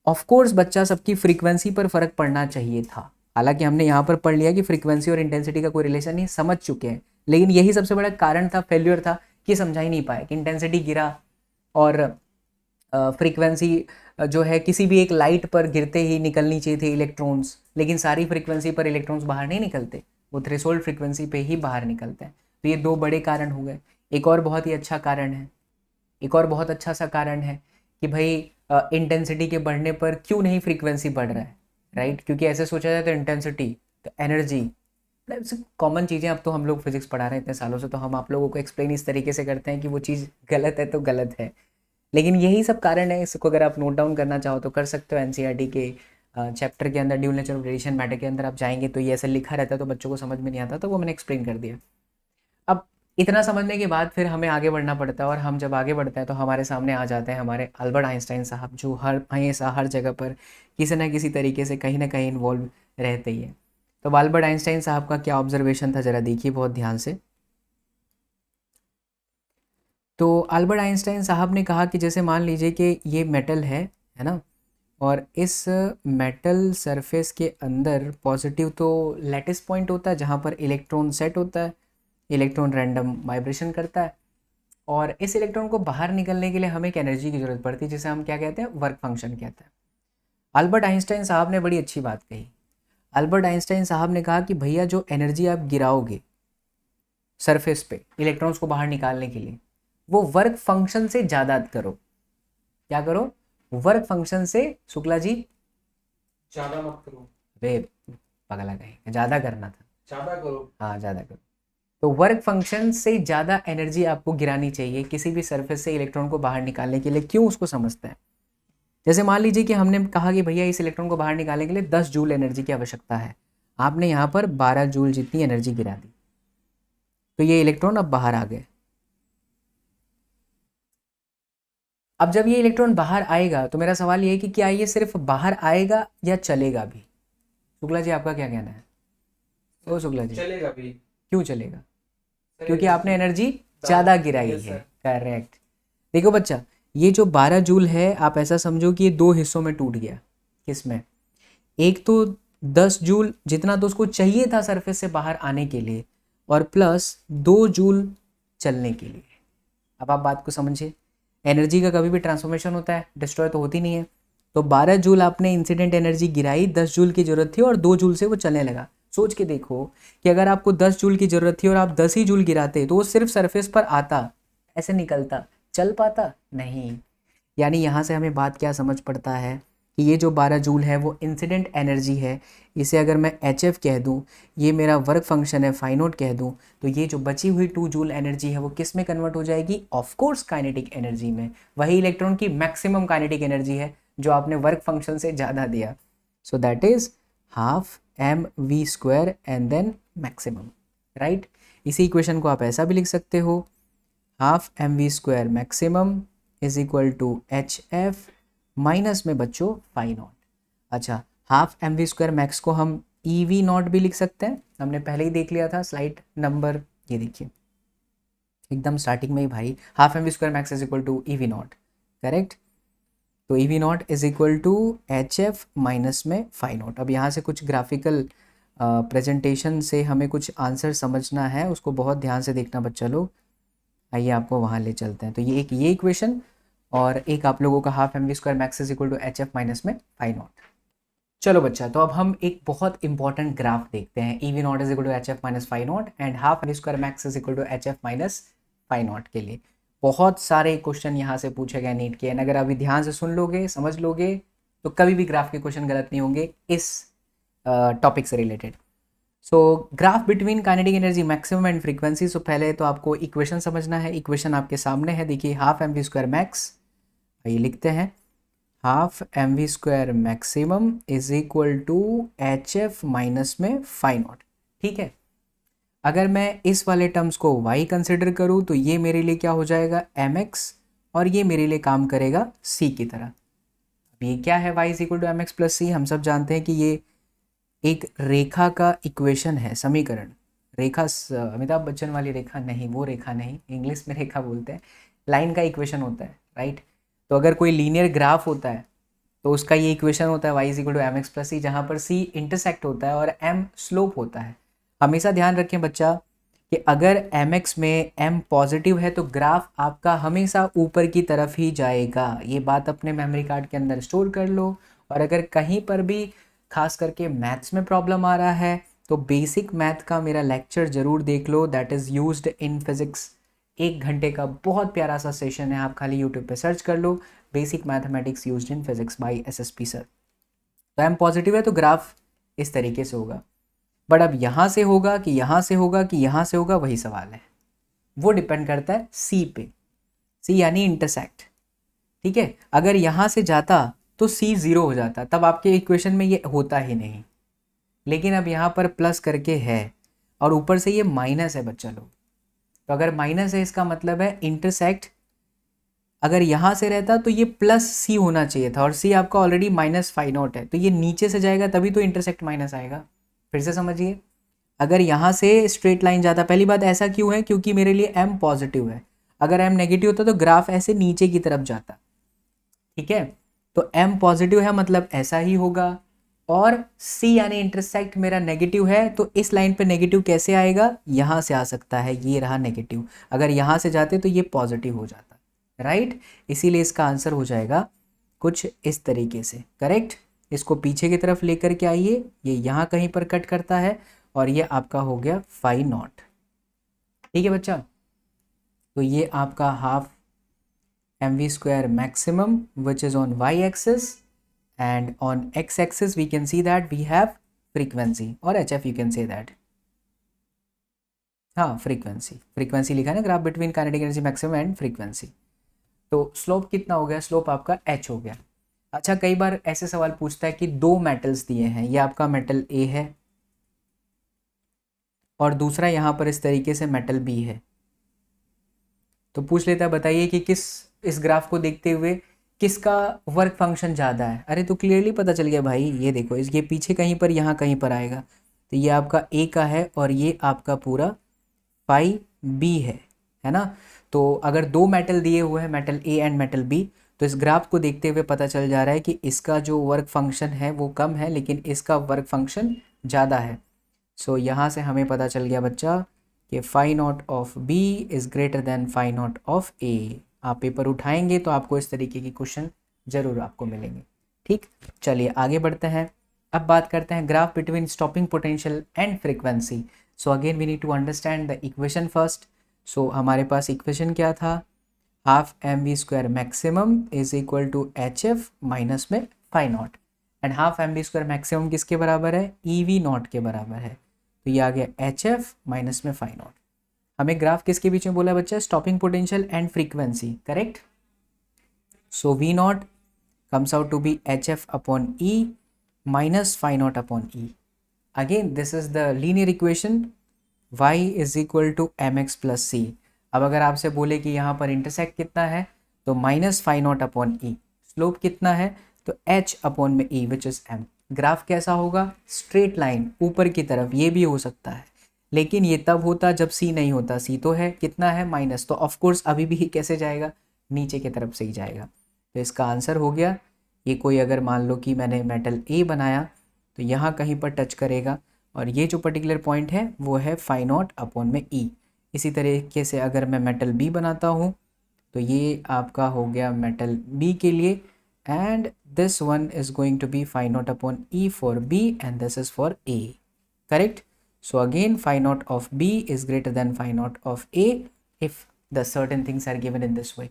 ऑफकोर्स बच्चा सबकी फ्रीक्वेंसी पर फर्क पड़ना चाहिए था। हालांकि हमने यहाँ पर पढ़ लिया कि फ्रीक्वेंसी और इंटेंसिटी का कोई रिलेशन नहीं, समझ चुके हैं, लेकिन यही सबसे बड़ा कारण था, फेल्यूर था कि समझा ही नहीं पाया कि इंटेंसिटी गिरा और फ्रीक्वेंसी जो है किसी भी एक लाइट पर गिरते ही निकलनी चाहिए थी इलेक्ट्रॉन्स, लेकिन सारी फ्रीक्वेंसी पर इलेक्ट्रॉन्स बाहर नहीं निकलते, वो थ्रेशोल्ड फ्रीक्वेंसी पे ही बाहर निकलते हैं। तो ये दो बड़े कारण हो गए। एक और बहुत ही अच्छा कारण है, एक और बहुत अच्छा सा कारण है कि भाई इंटेंसिटी के बढ़ने पर क्यों नहीं फ्रीक्वेंसी बढ़ रहा है, राइट। क्योंकि ऐसे सोचा जाए तो इंटेंसिटी तो एनर्जी कॉमन चीज़ें, अब तो हम लोग फिजिक्स पढ़ा रहे हैं इतने सालों से, तो हम आप लोगों को एक्सप्लेन इस तरीके से करते हैं कि वो चीज़ गलत है तो गलत है, लेकिन यही सब कारण है। इसको अगर आप नोट डाउन करना चाहो तो कर सकते हो, एनसीईआरटी के चैप्टर के अंदर dual nature of radiation matter के अंदर आप जाएंगे तो ये ऐसा लिखा रहता है, तो बच्चों को समझ में नहीं आता, तो वो मैंने एक्सप्लेन कर दिया। अब इतना समझने के बाद फिर हमें आगे बढ़ना पड़ता है, और हम जब आगे बढ़ते हैं तो हमारे सामने आ जाते हैं हमारे अल्बर्ट आइंस्टाइन साहब, जो हर हमेशा हर जगह पर किसी न किसी तरीके से कहीं ना कहीं इन्वॉल्व रहते ही हैं। तो अल्बर्ट आइंस्टाइन साहब का क्या ऑब्जर्वेशन था ज़रा देखिए बहुत ध्यान से। तो अल्बर्ट आइंस्टाइन साहब ने कहा कि जैसे मान लीजिए कि ये मेटल है ना, और इस मेटल सरफेस के अंदर पॉजिटिव तो लैटिस पॉइंट होता है जहाँ पर इलेक्ट्रॉन सेट होता है, इलेक्ट्रॉन रैंडम वाइब्रेशन करता है, और इस इलेक्ट्रॉन को बाहर निकलने के लिए हमें एक एनर्जी की ज़रूरत पड़ती है जिसे हम क्या कहते हैं, वर्क फंक्शन कहते हैं। अल्बर्ट आइंस्टाइन साहब ने बड़ी अच्छी बात कही। अल्बर्ट आइंस्टाइन साहब ने कहा कि भैया जो एनर्जी आप गिराओगे सरफेस पे इलेक्ट्रॉन्स को बाहर निकालने के लिए, वो वर्क फंक्शन से ज़्यादा करो। क्या करो, वर्क फंक्शन से, शुक्ला जी ज्यादा मत करो। वे पगला गए, ज़्यादा करना था, ज्यादा करो। हाँ ज़्यादा करो। तो वर्क फंक्शन से ज़्यादा एनर्जी आपको गिरानी चाहिए किसी भी सरफेस से इलेक्ट्रॉन को बाहर निकालने के लिए। क्यों, उसको समझते हैं। जैसे मान लीजिए कि हमने कहा कि भैया इस इलेक्ट्रॉन को बाहर निकालने के लिए 10 जूल एनर्जी की आवश्यकता है, आपने यहाँ पर 12 जूल जितनी एनर्जी गिरा दी, तो ये इलेक्ट्रॉन अब बाहर आ गए। अब जब ये इलेक्ट्रॉन बाहर आएगा तो मेरा सवाल ये है कि क्या ये सिर्फ बाहर आएगा या चलेगा भी? शुक्ला जी आपका क्या कहना है? ओ शुक्ला जी, चलेगा भी। क्यों चलेगा? सर क्योंकि एनर्जी आपने एनर्जी ज़्यादा गिराई यस है। सर। करेक्ट। देखो बच्चा, ये जो 12 जूल है आप ऐसा समझो कि ये दो हिस्सों में टूट गया। किसमें? एक तो 10 जूल जितना तो उसको चाहिए था सरफेस से बाहर आने के लिए, और प्लस 2 जूल चलने के लिए। अब आप बात को समझिए, एनर्जी का कभी भी ट्रांसफॉर्मेशन होता है, डिस्ट्रॉय तो होती नहीं है। तो 12 जूल आपने इंसिडेंट एनर्जी गिराई, 10 जूल की ज़रूरत थी और 2 जूल से वो चलने लगा। सोच के देखो कि अगर आपको 10 जूल की ज़रूरत थी और आप 10 ही जूल गिराते तो वो सिर्फ सरफेस पर आता, ऐसे निकलता, चल पाता नहीं। यानी यहाँ से हमें बात क्या समझ पड़ता है कि ये जो 12 जूल है वो इंसिडेंट एनर्जी है। इसे अगर मैं एच एफ कह दूँ, ये मेरा वर्क फंक्शन है फाई नॉट कह दूँ, तो ये जो बची हुई 2 जूल एनर्जी है वो किस में कन्वर्ट हो जाएगी? ऑफ कोर्स काइनेटिक एनर्जी में। वही इलेक्ट्रॉन की मैक्सिमम काइनेटिक एनर्जी है जो आपने वर्क फंक्शन से ज़्यादा दिया। So that is half M we square and then maximum, right. इसी इक्वेशन को आप ऐसा भी लिख सकते हो, half M we square maximum is equal to H F minus में बच्चों फाई नॉट। अच्छा, half M we square max को हम ई वी नॉट भी लिख सकते हैं, हमने पहले ही देख लिया था स्लाइड नंबर, ये देखिए एकदम स्टार्टिंग में ही भाई, half M we square max is equal to E V naught, correct. तो E V naught is equal to H F minus में फाई नॉट। अब यहाँ से कुछ ग्राफिकल प्रेजेंटेशन से हमें कुछ आंसर समझना है, उसको बहुत ध्यान से देखना बच्चा लोग। आइए आपको वहाँ ले चलते हैं। तो ये इक्वेशन और एक आप लोगों का half M we square max is equal to H F minus में फाई नॉट। चलो बच्चा, तो अब हम एक बहुत इंपॉर्टेंट ग्राफ देखते हैं, E V naught is equal to H F minus phi naught and half M we square max is equal to H F minus phi naught के लिए। बहुत सारे क्वेश्चन यहाँ से पूछे गए नीट के, अगर अभी ध्यान से सुन लोगे, समझ लोगे, तो कभी भी ग्राफ के क्वेश्चन गलत नहीं होंगे इस टॉपिक से related. So graph between kinetic energy maximum and frequency. So पहले तो आपको इक्वेशन समझना है। इक्वेशन आपके सामने है, देखिए half M we square max, ये लिखते हैं half M we square maximum is equal to H F minus में फाई नॉट, ठीक है। अगर मैं इस वाले टर्म्स को y कंसिडर करूँ तो ये मेरे लिए क्या हो जाएगा? mx, और ये मेरे लिए काम करेगा c की तरह। अब ये क्या है? y is equal to M x plus C. हम सब जानते हैं कि ये एक रेखा का इक्वेशन है, समीकरण। रेखा अमिताभ बच्चन वाली रेखा नहीं, वो रेखा नहीं, इंग्लिश में रेखा बोलते हैं, लाइन का इक्वेशन होता है, राइट। तो अगर कोई लीनियर ग्राफ होता है तो उसका ये इक्वेशन होता है y is equal to M x plus c, जहाँ पर c इंटरसेक्ट होता है और m स्लोप होता है। हमेशा ध्यान रखें बच्चा कि अगर mx में m पॉजिटिव है तो ग्राफ आपका हमेशा ऊपर की तरफ ही जाएगा। ये बात अपने मेमोरी कार्ड के अंदर स्टोर कर लो। और अगर कहीं पर भी खास करके मैथ्स में प्रॉब्लम आ रहा है तो बेसिक मैथ का मेरा लेक्चर ज़रूर देख लो, that is used in physics. 1 घंटे का बहुत प्यारा सा सेशन है, आप खाली यूट्यूब पे सर्च कर लो, basic mathematics used in physics by SSP sir. तो एम पॉजिटिव है तो ग्राफ इस तरीके से होगा। बट अब यहाँ से होगा कि यहाँ से होगा कि यहाँ से होगा, वही सवाल है। वो डिपेंड करता है सी पे, सी यानी इंटरसेक्ट, ठीक है। अगर यहाँ से जाता तो सी ज़ीरो हो जाता, तब आपके इक्वेशन में ये होता ही नहीं। लेकिन अब यहाँ पर प्लस करके है और ऊपर से ये माइनस है बच्चा लोग। तो अगर माइनस है इसका मतलब है इंटरसेक्ट अगर यहाँ से रहता तो ये प्लस सी होना चाहिए था, और सी आपका ऑलरेडी माइनस फाई नॉट है, तो ये नीचे से जाएगा तभी तो इंटरसेक्ट माइनस आएगा। फिर से समझिए, अगर यहाँ से स्ट्रेट लाइन जाता, पहली बात ऐसा क्यों है? क्योंकि मेरे लिए m पॉजिटिव है। अगर m नेगेटिव होता तो ग्राफ ऐसे नीचे की तरफ जाता, ठीक है। तो m पॉजिटिव है मतलब ऐसा ही होगा, और c यानी इंटरसेक्ट मेरा नेगेटिव है, तो इस लाइन पे नेगेटिव कैसे आएगा? यहाँ से आ सकता है, ये रहा नेगेटिव। अगर यहाँ से जाते तो ये पॉजिटिव हो जाता, राइट। इसीलिए इसका आंसर हो जाएगा कुछ इस तरीके से, करेक्ट। इसको पीछे की तरफ लेकर के आइए, ये यहाँ कहीं पर कट करता है और ये आपका हो गया फाई नॉट, ठीक है बच्चा। तो ये आपका half M we square maximum which is on Y axis, and on x axis we can see that we have frequency or hf, you can say that. हाँ फ्रीक्वेंसी, फ्रीक्वेंसी लिखा है ना, graph between kinetic energy maximum and frequency. तो slope कितना हो गया, slope आपका h हो गया। अच्छा कई बार ऐसे सवाल पूछता है कि दो मेटल्स दिए हैं, ये आपका मेटल A है और दूसरा यहाँ पर इस तरीके से मेटल B है, तो पूछ लेता है बताइए कि किस, इस ग्राफ को देखते हुए किसका वर्क फंक्शन ज़्यादा है। अरे तो क्लियरली पता चल गया भाई, ये देखो इस, ये पीछे कहीं पर यहाँ कहीं पर आएगा, तो ये आपका A का है और ये आपका पूरा फाई B है ना। तो अगर दो मेटल दिए हुए हैं, metal A and metal B, तो इस ग्राफ को देखते हुए पता चल जा रहा है कि इसका जो वर्क फंक्शन है वो कम है लेकिन इसका वर्क फंक्शन ज़्यादा है। सो यहाँ से हमें पता चल गया बच्चा कि phi naught of B is greater than phi naught of A। आप पेपर उठाएंगे तो आपको इस तरीके की क्वेश्चन ज़रूर आपको मिलेंगे। ठीक, चलिए आगे बढ़ते हैं। अब बात करते हैं graph between stopping potential and frequency. So again we need to understand the equation first. So हमारे पास इक्वेशन क्या था, half M we square maximum is equal to H F minus में phi naught, and half M we square maximum किसके बराबर है, ई V not के बराबर है। तो ये आ गया एच एफ माइनस में फाई नॉट। हमें ग्राफ किसके बीच में बोला है बच्चा, stopping potential and frequency, correct. So V naught comes out to be hf upon e minus phi naught upon e. Again this is the linear equation, y is equal to mx plus c. अब अगर आपसे बोले कि यहाँ पर intersect कितना है तो minus phi naught upon E, slope कितना है तो h अपॉन में e which is m। Graph कैसा होगा, स्ट्रेट लाइन ऊपर की तरफ, ये भी हो सकता है लेकिन ये तब होता जब c नहीं होता, c तो है कितना है माइनस, तो ऑफकोर्स अभी भी कैसे जाएगा, नीचे की तरफ से ही जाएगा। तो इसका आंसर हो गया, ये कोई अगर मान लो कि मैंने मेटल A बनाया तो यहाँ कहीं पर टच करेगा और ये जो पर्टिकुलर पॉइंट है वो है फाई नॉट अपॉन में E। इसी तरीके से अगर मैं मेटल B बनाता हूँ तो ये आपका हो गया मेटल B के लिए, and this one is going to be phi naught upon E for B and this is for A, correct. So again phi naught of B is greater than phi naught of A if the certain things are given in this way,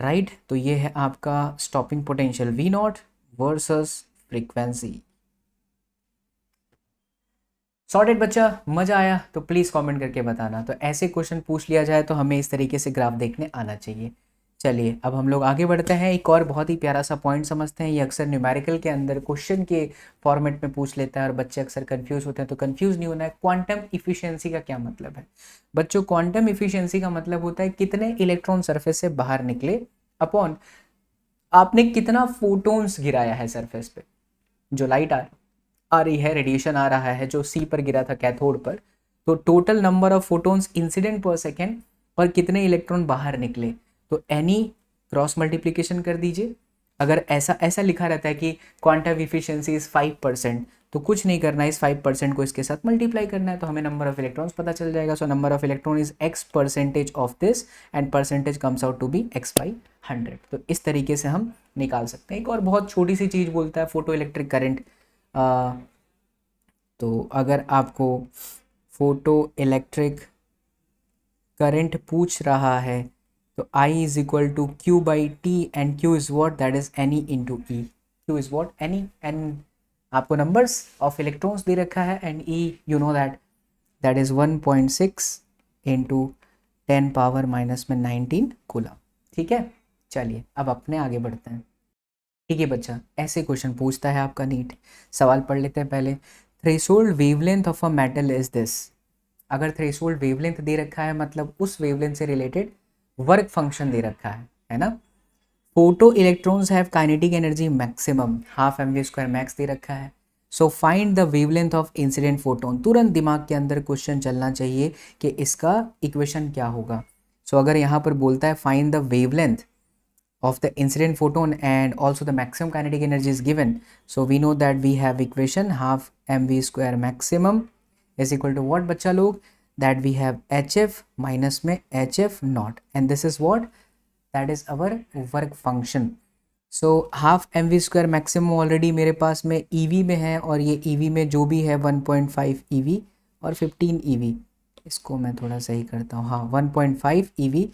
right. तो ये है आपका stopping potential V naught versus frequency. Sorted बच्चा, मजा आया तो please comment करके बताना। तो ऐसे क्वेश्चन पूछ लिया जाए तो हमें इस तरीके से ग्राफ देखने आना चाहिए। चलिए अब हम लोग आगे बढ़ते हैं, एक और बहुत ही प्यारा सा पॉइंट समझते हैं। ये अक्सर न्यूमेरिकल के अंदर क्वेश्चन के फॉर्मेट में पूछ लेता है और बच्चे अक्सर कंफ्यूज होते हैं, तो कंफ्यूज नहीं होना है। क्वांटम इफिशियंसी का क्या मतलब है बच्चों, क्वांटम इफिशियंसी का मतलब होता है कितने इलेक्ट्रॉन सरफेस से बाहर निकले अपॉन आपने कितना फोटोन्स गिराया है सरफेस पे। जो लाइट आ रही है, रेडिएशन आ रहा है जो सी पर गिरा था कैथोड पर, तो total number of photons incident पर सेकेंड और कितने इलेक्ट्रॉन बाहर निकले, तो एनी क्रॉस मल्टीप्लिकेशन कर दीजिए। अगर ऐसा ऐसा लिखा रहता है कि क्वांटम इफिशियंसी इज 5%, तो कुछ नहीं करना है, इस 5% को इसके साथ मल्टीप्लाई करना है तो हमें नंबर ऑफ इलेक्ट्रॉन्स पता चल जाएगा। So number of electron is x percentage of this and percentage comes out to be x/100। तो इस तरीके से हम निकाल सकते हैं। एक और बहुत छोटी सी चीज़ बोलता है, फोटो इलेक्ट्रिक करंट। तो अगर आपको फोटो इलेक्ट्रिक करंट पूछ रहा है तो I is equal to Q by T, and Q is what, that is Ni into E. Q is what, Ni, and आपको नंबर्स ऑफ इलेक्ट्रॉन्स दे रखा है, and E you know that is 1.6 into 10 power minus में 19 coulomb. ठीक है, चलिए अब अपने आगे बढ़ते हैं। ठीक है बच्चा, ऐसे क्वेश्चन पूछता है आपका नीट। सवाल पढ़ लेते हैं पहले। Threshold wavelength of a metal is this. अगर थ्रेशोल्ड वेवलेंथ दे रखा है मतलब उस वेवलेंथ से रिलेटेड वर्क फंक्शन दे रखा है ना। Photo electrons have kinetic energy maximum, half M we square max दे रखा है। So find the wavelength of incident photon. तुरंत दिमाग के अंदर क्वेश्चन चलना चाहिए कि इसका इक्वेशन क्या होगा। सो अगर यहाँ पर बोलता है find the wavelength of the incident photon and also the maximum kinetic energy is given, so we know that we have equation half mv square maximum is equal to what बच्चा लोग, that we have hf minus में hf naught, and this is what, that is our work function. so half mv square maximum already मेरे पास में ev में है, और ये ev में जो भी है 1.5 ev और 15 ev, इसको मैं थोड़ा सही करता हूँ, हाँ 1.5 ev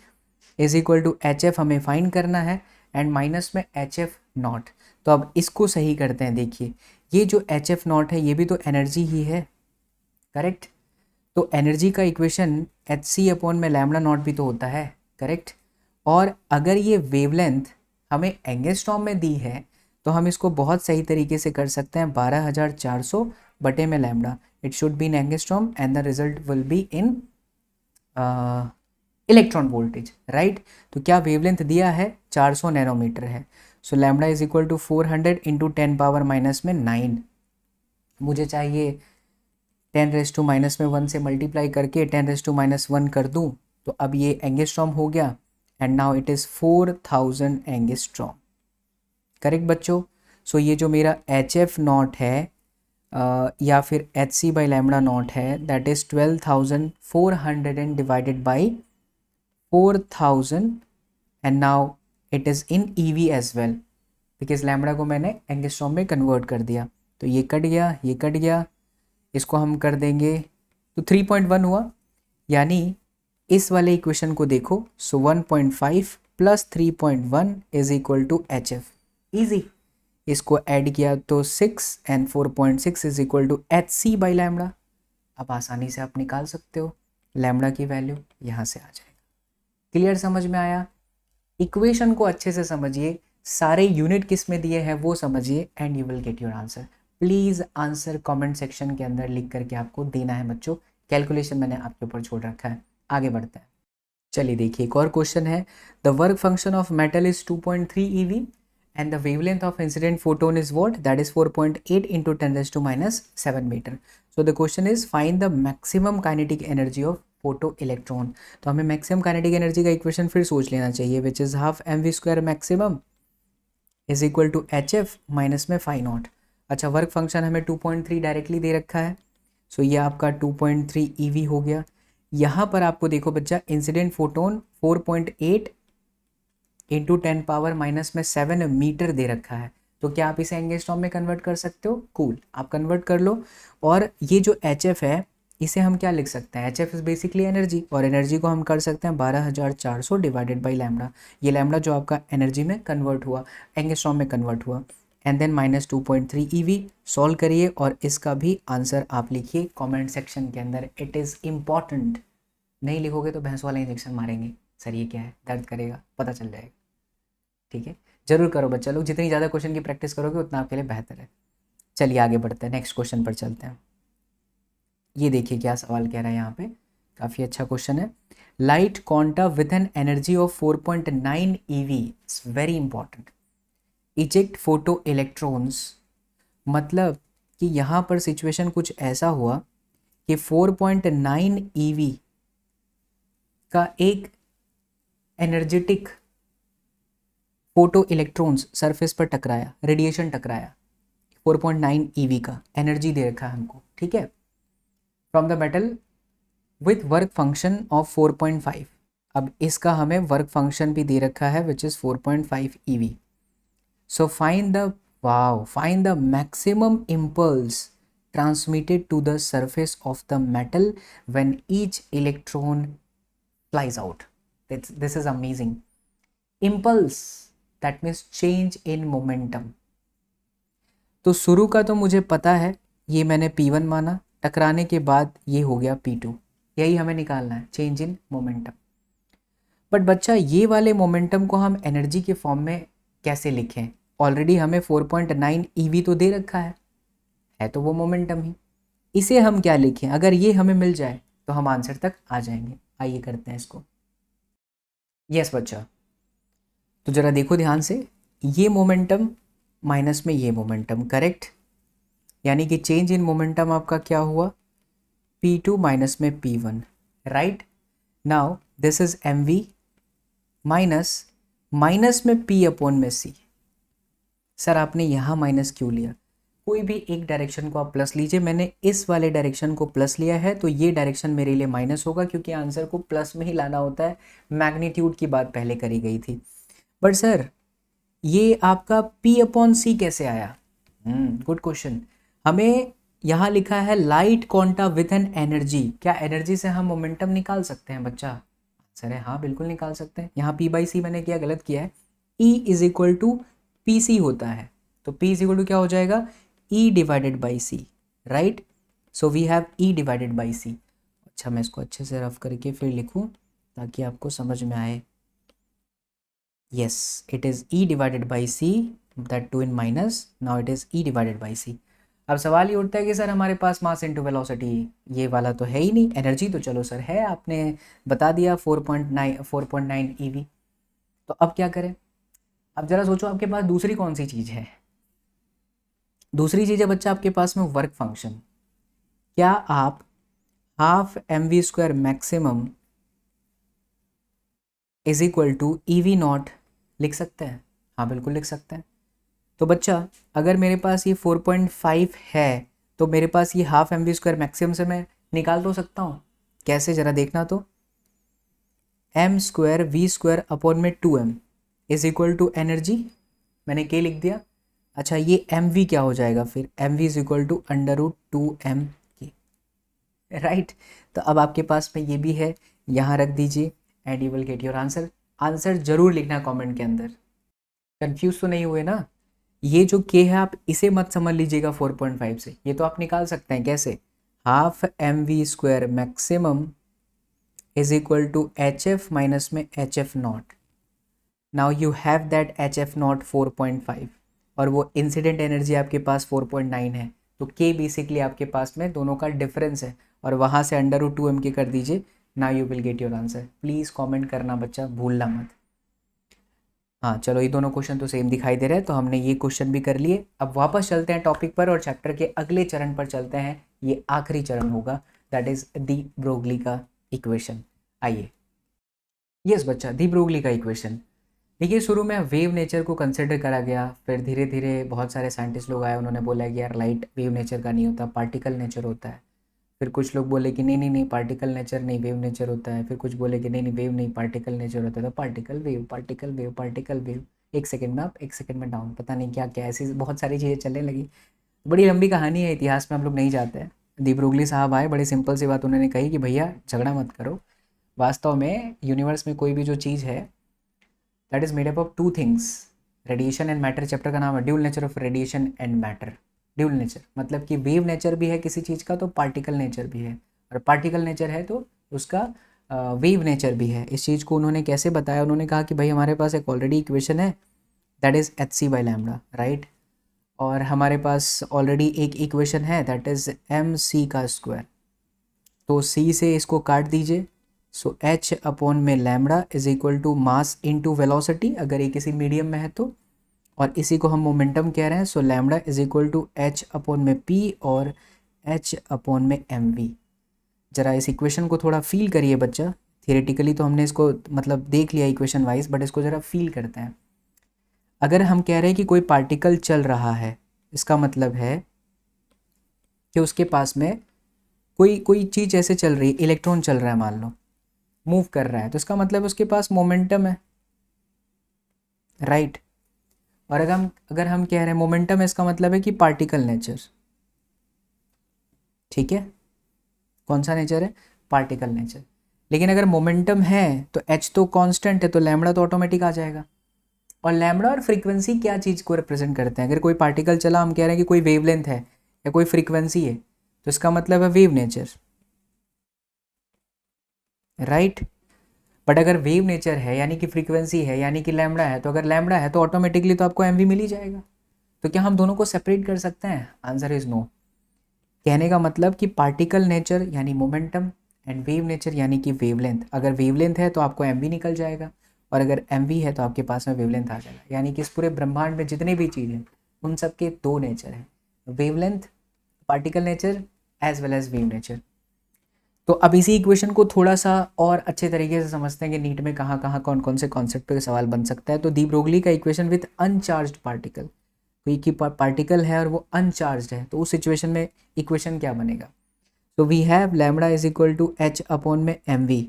is equal to H F हमें फाइंड करना है, एंड माइनस में एच एफ नॉट। तो अब इसको सही करते हैं। देखिए ये जो एच एफ नॉट है ये भी तो एनर्जी ही है, करेक्ट। तो एनर्जी का इक्वेशन एच सी अपॉन में लैम्डा नॉट भी तो होता है, करेक्ट। और अगर ये वेवलेंथ हमें एंगस्ट्रॉम में दी है तो हम इसको बहुत सही तरीके से कर सकते हैं 12400 बटे में lambda, it should be in angstrom and the result will be in electron voltage, right. तो क्या वेवलेंथ दिया है 400 नैनोमीटर है, so lambda is equal to 400 into 10 power minus में 9। मुझे चाहिए 10 रेस टू माइनस में 1 से मल्टीप्लाई करके 10 रेस टू माइनस 1 कर दूं, तो अब ये एंगस्ट्रॉम हो गया and now it is 4000 angstrom, correct बच्चों। सो ये जो मेरा एच एफ नॉट है या फिर h C by lambda naught है, that is 12,400 and divided by 4000 and now it is in e V as well, because lambda को मैंने एंगस्ट्रॉम में कन्वर्ट कर दिया। तो ये कट गया, ये कट गया, इसको हम कर देंगे तो 3.1 हुआ, यानी इस वाले इक्वेशन को देखो। So 1.5 plus 3.1 is equal to H F, easy. इसको ऐड किया तो 6 and 4.6 is equal to H C by lambda. अब आसानी से आप निकाल सकते हो लैम्डा की वैल्यू, यहाँ से आ जाएगा। क्लियर, समझ में आया? इक्वेशन को अच्छे से समझिए, सारे यूनिट किस में दिए हैं वो समझिए and you will get your answer. Please answer comment section के अंदर लिख करके आपको देना है बच्चों। कैलकुलेशन मैंने आपके ऊपर छोड़ रखा है। आगे बढ़ते हैं, चलिए देखिए एक और क्वेश्चन है। The work function of metal is 2.3 EV and the wavelength of incident photon is what? That is 4.8 into 10 raised to minus 7 meter. So the question is find the maximum kinetic energy of photo electron. तो हमें maximum kinetic energy का equation फिर सोच लेना चाहिए, which is half mv square maximum is equal to hf minus में phi not. अच्छा, work function हमें 2.3 डायरेक्टली दे रखा है, सो ये आपका 2.3 EV हो गया। यहाँ पर आपको देखो बच्चा, incident photon 4.8 into 10 power minus में 7 मीटर दे रखा है। तो क्या आप इसे एंगस्ट्रॉम में कन्वर्ट कर सकते हो? कूल, आप कन्वर्ट कर लो। और ये जो एच एफ है इसे हम क्या लिख सकते हैं? H F is basically energy, और एनर्जी को हम कर सकते हैं 12400 डिवाइडेड बाई लैम्डा। ये लैम्डा जो आपका एनर्जी में कन्वर्ट हुआ, एंगस्ट्रॉम में कन्वर्ट हुआ, and then minus 2.3 EV। Solve करिए और इसका भी आंसर आप लिखिए कमेंट सेक्शन के अंदर। इट इज़ इम्पॉर्टेंट, नहीं लिखोगे तो भैंस वाला इंजेक्शन मारेंगे। सर ये क्या है, दर्द करेगा, पता चल जाएगा। ठीक है, जरूर करो बच्चा लोग, जितनी ज़्यादा क्वेश्चन की प्रैक्टिस करोगे उतना आपके लिए बेहतर है। चलिए आगे बढ़ते हैं, नेक्स्ट क्वेश्चन पर चलते हैं। ये देखिए क्या सवाल कह रहा है यहाँ पे, काफ़ी अच्छा क्वेश्चन है। Light quanta with an energy of 4.9 EV, it's very important, eject photo electrons. मतलब कि यहाँ पर सिचुएशन कुछ ऐसा हुआ कि 4.9 EV का एक एनर्जेटिक फोटो इलेक्ट्रॉन्स सरफेस पर टकराया, रेडिएशन टकराया, 4.9 EV का एनर्जी दे रखा है हमको, ठीक है, from the metal with work function of 4.5। अब इसका हमें वर्क फंक्शन भी दे रखा है which is 4.5 EV। So find the maximum impulse transmitted to the surface of the metal when each electron flies out. This is amazing. Impulse, that means change in momentum. तो शुरू का तो मुझे पता है, ये मैंने P1 माना, टकराने के बाद ये हो गया P2, यही हमें निकालना है, चेंज इन मोमेंटम। बट बच्चा ये वाले मोमेंटम को हम एनर्जी के फॉर्म में कैसे लिखें? ऑलरेडी हमें 4.9 EV तो दे रखा है तो वो मोमेंटम ही, इसे हम क्या लिखें? अगर ये हमें मिल जाए तो हम आंसर तक आ जाएंगे। आइए करते हैं इसको। यस बच्चा, तो जरा देखो ध्यान से, ये मोमेंटम माइनस में ये मोमेंटम, करेक्ट, यानी कि चेंज इन मोमेंटम आपका क्या हुआ? P2 माइनस में P1, right. Now this is mv minus में P अपॉन में C। सर आपने यहाँ माइनस क्यों लिया? कोई भी एक डायरेक्शन को आप प्लस लीजिए, मैंने इस वाले डायरेक्शन को प्लस लिया है तो ये डायरेक्शन मेरे लिए माइनस होगा, क्योंकि आंसर को प्लस में ही लाना होता है। मैग्नीट्यूड की बात पहले करी गई थी। बट सर ये आपका P अपॉन C कैसे आया? Good question. हमें यहाँ लिखा है light quanta with an energy. क्या एनर्जी से हम मोमेंटम निकाल सकते हैं बच्चा? सर है हाँ, बिल्कुल निकाल सकते हैं। यहाँ P/C मैंने क्या गलत किया है, E is equal to PC होता है, तो P इज इक्वल टू क्या हो जाएगा? E divided by C, right. So we have E divided by C। अच्छा, मैं इसको अच्छे से रफ करके फिर लिखूं ताकि आपको समझ में आए। yes, it is E divided by C, that 2 in minus, now it is E divided by C। अब सवाल ये उठता है कि सर हमारे पास मास इनटू वेलोसिटी ये वाला तो है ही नहीं, एनर्जी तो चलो सर है, आपने बता दिया 4.9 EV। तो अब क्या करें? अब जरा सोचो आपके पास दूसरी कौन सी चीज़ है। दूसरी चीज़ है बच्चा आपके पास में वर्क फंक्शन। क्या आप half mv² maximum is equal to EV nought लिख सकते हैं? हाँ बिल्कुल लिख सकते हैं। तो बच्चा अगर मेरे पास ये 4.5 है तो मेरे पास ये हाफ mv² मैक्सिमम से मैं निकाल तो सकता हूँ। कैसे जरा देखना तो, m² v² अपॉन में 2m is equal to energy, मैंने के लिख दिया। अच्छा ये mv क्या हो जाएगा फिर, mv is equal to √2m के, राइट। तो अब आपके पास में ये भी है, यहाँ रख दीजिए and you will get your answer. Answer जरूर लिखना कमेंट के अंदर। कंफ्यूज तो नहीं हुए ना? ये जो k है आप इसे मत समझ लीजिएगा 4.5 से, ये तो आप निकाल सकते हैं। कैसे? Half mv² maximum is equal to HF minus में HF nought. Now you have that HF nought 4.5 और वो इंसिडेंट एनर्जी आपके पास 4.9 है, तो k बेसिकली आपके पास में दोनों का डिफरेंस है और वहाँ से √2m के कर दीजिए। Now you will get your answer. Please comment करना बच्चा, भूलना मत। हाँ चलो, ये दोनों क्वेश्चन तो सेम दिखाई दे रहे हैं, तो हमने ये क्वेश्चन भी कर लिए। अब वापस चलते हैं टॉपिक पर और चैप्टर के अगले चरण पर चलते हैं। ये आखिरी चरण होगा, दैट इज दी ब्रोगली का इक्वेशन। आइए। यस बच्चा, दी ब्रोगली का इक्वेशन। देखिए शुरू में वेव नेचर को कंसिडर करा गया, फिर धीरे धीरे बहुत सारे साइंटिस्ट लोग आए, उन्होंने बोला कि यार लाइट वेव नेचर का नहीं होता, पार्टिकल नेचर होता है। फिर कुछ लोग बोले कि नहीं नहीं नहीं, पार्टिकल नेचर नहीं, वेव नेचर होता है। फिर कुछ बोले कि नहीं नहीं, वेव नहीं, पार्टिकल नेचर होता है। तो particle wave, particle wave, particle wave, एक सेकंड में अप, एक सेकंड में डाउन, पता नहीं क्या क्या ऐसी बहुत सारी चीज़ें चलने लगी। बड़ी लंबी कहानी है, इतिहास में हम लोग नहीं जाते हैं। दी ब्रोगली साहब आए, बड़ी सिंपल सी बात उन्होंने कही कि भैया झगड़ा मत करो, वास्तव में यूनिवर्स में कोई भी जो चीज़ है that is made up of two things, radiation and matter. Chapter का नाम है dual nature of radiation and matter. Dual nature मतलब कि वेव नेचर भी है किसी चीज़ का तो पार्टिकल नेचर भी है, और पार्टिकल नेचर है तो उसका वेव नेचर भी है। इस चीज़ को उन्होंने कैसे बताया? उन्होंने कहा कि भाई हमारे पास एक ऑलरेडी इक्वेशन है दैट इज़ hc/λ, राइट। और हमारे पास ऑलरेडी एक इक्वेशन है दैट इज़ mc²। तो c से इसको काट दीजिए, सो h अपॉन में lambda is equal to mass into velocity अगर ये किसी मीडियम में है तो, और इसी को हम मोमेंटम कह रहे हैं। So lambda is equal to h upon में p और h अपॉन में mv। जरा इस इक्वेशन को थोड़ा फील करिए बच्चा। थियोरेटिकली तो हमने इसको मतलब देख लिया इक्वेशन वाइज, बट इसको ज़रा फील करते हैं। अगर हम कह रहे हैं कि कोई पार्टिकल चल रहा है, इसका मतलब है कि उसके पास में कोई कोई चीज़ ऐसे चल रही है, इलेक्ट्रॉन चल रहा है मान लो, मूव कर रहा है, तो इसका मतलब उसके पास मोमेंटम है, राइट। और अगर हम कह रहे हैं मोमेंटम है, इसका मतलब है कि पार्टिकल नेचर, ठीक है। कौन सा नेचर है? Particle nature. लेकिन अगर मोमेंटम है तो h तो कांस्टेंट है, तो लैम्बडा तो ऑटोमेटिक आ जाएगा। और लैम्बडा और फ्रीक्वेंसी क्या चीज़ को रिप्रेजेंट करते हैं? अगर कोई पार्टिकल चला, हम कह रहे हैं कि कोई वेवलेंथ है या कोई फ्रीक्वेंसी है, तो इसका मतलब है वेव नेचर, राइट। बट अगर वेव नेचर है यानी कि फ्रीक्वेंसी है यानी कि लैम्बडा है, तो अगर लैम्बडा है तो ऑटोमेटिकली तो आपको mv मिल ही जाएगा। तो क्या हम दोनों को सेपरेट कर सकते हैं? Answer is no. कहने का मतलब कि पार्टिकल नेचर यानी मोमेंटम एंड वेव नेचर यानी कि वेवलेंथ, अगर वेवलेंथ है तो आपको mv निकल जाएगा, और अगर mv है तो आपके पास में वेवलेंथ आ जाएगा। यानी कि इस पूरे ब्रह्मांड में जितनी भी चीज़ है उन सब के दो नेचर हैं, wavelength, particle nature as well as wave nature. तो अब इसी इक्वेशन को थोड़ा सा और अच्छे तरीके से समझते हैं कि नीट में कहाँ कहाँ कौन कौन से कॉन्सेप्ट पे सवाल बन सकता है। तो दी ब्रोगली का इक्वेशन विथ अनचार्ज्ड पार्टिकल, कोई की पार्टिकल है और वो अनचार्ज्ड है, तो उस सिचुएशन में इक्वेशन क्या बनेगा? तो we have lambda is equal to h upon में mv।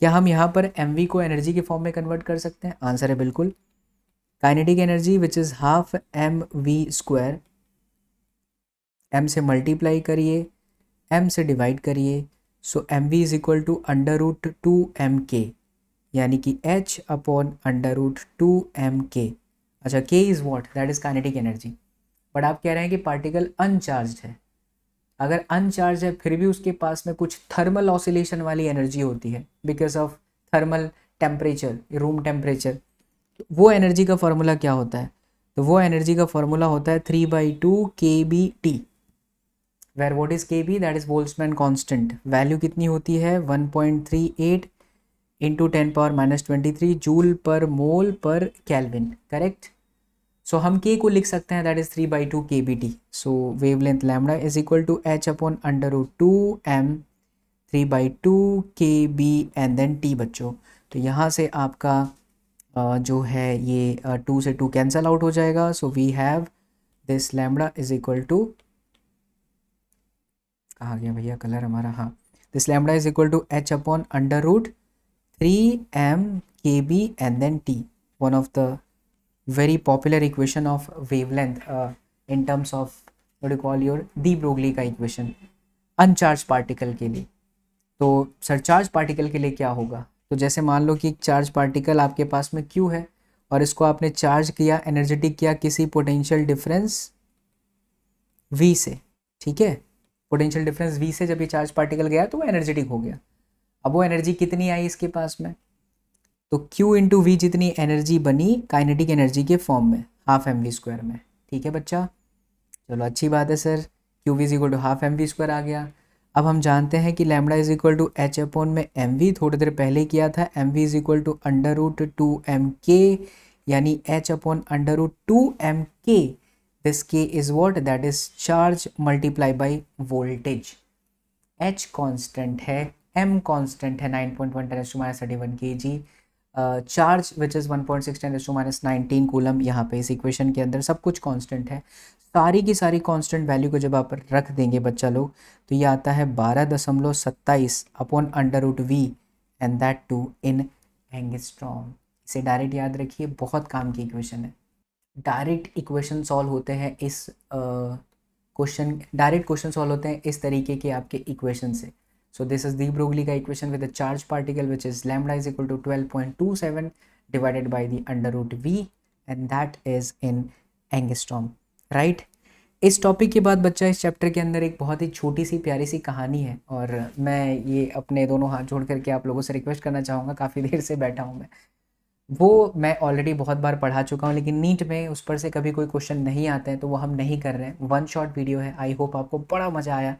क्या हम यहाँ पर mv को एनर्जी के फॉर्म में कन्वर्ट कर सकते हैं? आंसर है बिल्कुल। Kinetic energy which is half mv², m से मल्टीप्लाई करिए, m से डिवाइड करिए, so mv is equal to √2mk, यानी कि h अपॉन √2mk। अच्छा, k is what? That is kinetic energy. But आप कह रहे हैं कि पार्टिकल अनचार्ज्ड है, अगर अनचार्ज है फिर भी उसके पास में कुछ थर्मल ऑसिलेशन वाली एनर्जी होती है because of thermal temperature, room temperature, वो एनर्जी का फॉर्मूला क्या होता है? तो वो एनर्जी का फॉर्मूला होता है 3/2 kBT, where what is K B, that is Boltzmann constant. Value कितनी होती है? 1.38 इंटू 10⁻⁻23 जूल पर मोल पर केल्विन, करेक्ट। सो हम के को लिख सकते हैं that is 3/2 kBT। So wavelength lambda is equal to h upon √2m 3/2 kb and then t बच्चों। तो यहाँ से आपका जो है ये 2 से 2 कैंसल आउट हो जाएगा। So we have this lambda is equal to, कहाँ गया भैया कलर हमारा, हाँ, this lambda is equal to h upon √3m kb and then t, one of the very popular equation of wavelength in terms of what you call your de Broglie का equation अनचार्ज particle के लिए। तो surcharge particle के लिए क्या होगा? तो जैसे मान लो कि एक चार्ज पार्टिकल आपके पास में Q है और इसको आपने चार्ज किया, एनर्जेटिक किया किसी पोटेंशियल डिफरेंस V से, ठीक है, पोटेंशियल डिफरेंस V से जब ये चार्ज पार्टिकल गया तो वो एनर्जेटिक हो गया। अब वो एनर्जी कितनी आई इसके पास में? तो Q इंटू वी जितनी एनर्जी बनी काइनेटिक एनर्जी के फॉर्म में, हाफ mv² में, ठीक है बच्चा। चलो अच्छी बात है sir, Q V is equal to half mv² आ गया। अब हम जानते हैं कि lambda is equal to h upon में mv, थोड़ी देर पहले किया था, mv is equal to √2mk, यानी h upon √2mk, this k is what, that is charge multiply by voltage. h constant है, m कांस्टेंट है 9.1 × 10⁻31 kg, charge which is 1.6 × 10⁻19 coulomb. यहाँ पे इस इक्वेशन के अंदर सब कुछ कांस्टेंट है। सारी की सारी कांस्टेंट वैल्यू को जब आप रख देंगे बच्चा लोग तो ये आता है 12.27 upon √v and that too in angstrom. इसे डायरेक्ट याद रखिए, बहुत काम की इक्वेशन है। डायरेक्ट इक्वेशन सॉल्व होते हैं इस डायरेक्ट क्वेश्चन सॉल्व होते हैं इस तरीके के आपके इक्वेशन से। So this is de Broglie का equation with a charge particle which is lambda is equal to 12.27 divided by the √v and that is in angstrom, right? इस टॉपिक के बाद बच्चा इस चैप्टर के अंदर एक बहुत ही छोटी सी प्यारी सी कहानी है और मैं ये अपने दोनों हाथ जोड़ करके आप लोगों से रिक्वेस्ट करना चाहूँगा, काफ़ी देर से बैठा हूँ वो मैं ऑलरेडी बहुत बार पढ़ा चुका हूँ लेकिन नीट में उस पर से कभी कोई क्वेश्चन नहीं आते हैं तो वो हम नहीं कर रहे हैं। वन शॉट वीडियो है, आई होप आपको बड़ा मज़ा आया।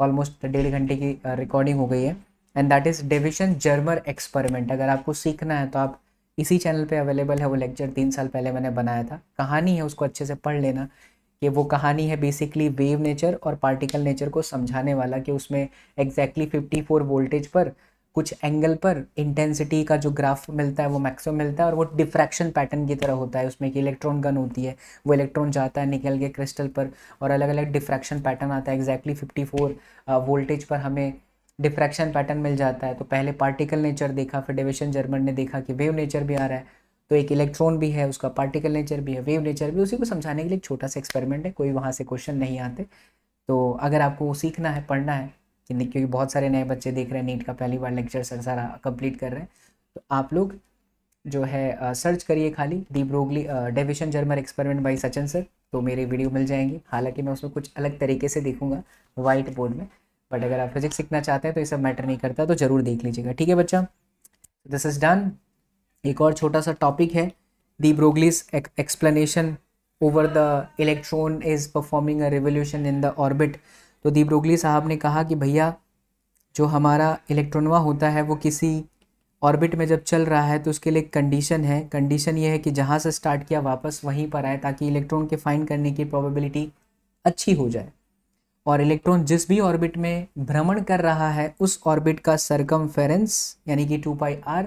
ऑलमोस्ट 1.5 घंटे की रिकॉर्डिंग हो गई है and that is division Germer experiment. अगर आपको सीखना है तो आप इसी चैनल पे अवेलेबल है, वो लेक्चर 3 साल पहले मैंने बनाया था। कहानी है उसको अच्छे से पढ़ लेना कि वो कहानी है बेसिकली वेव नेचर और पार्टिकल नेचर को समझाने वाला, कि उसमें एग्जैक्टली 54 वोल्टेज पर कुछ एंगल पर इंटेंसिटी का जो ग्राफ मिलता है वो मैक्सिमम मिलता है और वो डिफ्रैक्शन पैटर्न की तरह होता है। उसमें एक इलेक्ट्रॉन गन होती है, वो इलेक्ट्रॉन जाता है निकल के क्रिस्टल पर और अलग अलग डिफ्रैक्शन पैटर्न आता है। एग्जैक्टली 54 वोल्टेज पर हमें डिफ्रैक्शन पैटर्न मिल जाता है। तो पहले पार्टिकल नेचर देखा, फिर डिविजन जर्मर ने देखा कि वेव नेचर भी आ रहा है, तो एक इलेक्ट्रॉन भी है, उसका पार्टिकल नेचर भी है, वेव नेचर भी। उसी को समझाने के लिए एक छोटा सा एक्सपेरिमेंट है, कोई वहाँ से क्वेश्चन नहीं आते। तो अगर आपको वो सीखना है, पढ़ना है, क्योंकि बहुत सारे नए बच्चे देख रहे हैं, नीट का पहली बार लेक्चर सारा कंप्लीट कर रहे हैं, तो आप लोग जो है सर्च करिए खाली de Broglie division Germer experiment by Sachin sir, तो मेरी वीडियो मिल जाएंगी। हालांकि मैं उसमें कुछ अलग तरीके से देखूंगा वाइट बोर्ड में, बट अगर आप फिजिक्स सीखना चाहते हैं तो ये सब मैटर नहीं करता, तो ज़रूर देख लीजिएगा, ठीक है बच्चा। This is done. एक और छोटा सा टॉपिक है, de Broglie's explanation over the electron is performing a revolution in the orbit. तो दी ब्रोगली साहब ने कहा कि भैया जो हमारा इलेक्ट्रॉनवा होता है वो किसी ऑर्बिट में जब चल रहा है तो उसके लिए एक कंडीशन है। कंडीशन ये है कि जहाँ से स्टार्ट किया वापस वहीं पर आए, ताकि इलेक्ट्रॉन के फाइंड करने की प्रोबेबिलिटी अच्छी हो जाए। और इलेक्ट्रॉन जिस भी ऑर्बिट में भ्रमण कर रहा है उस ऑर्बिट का सरकमफेरेंस यानी कि 2πr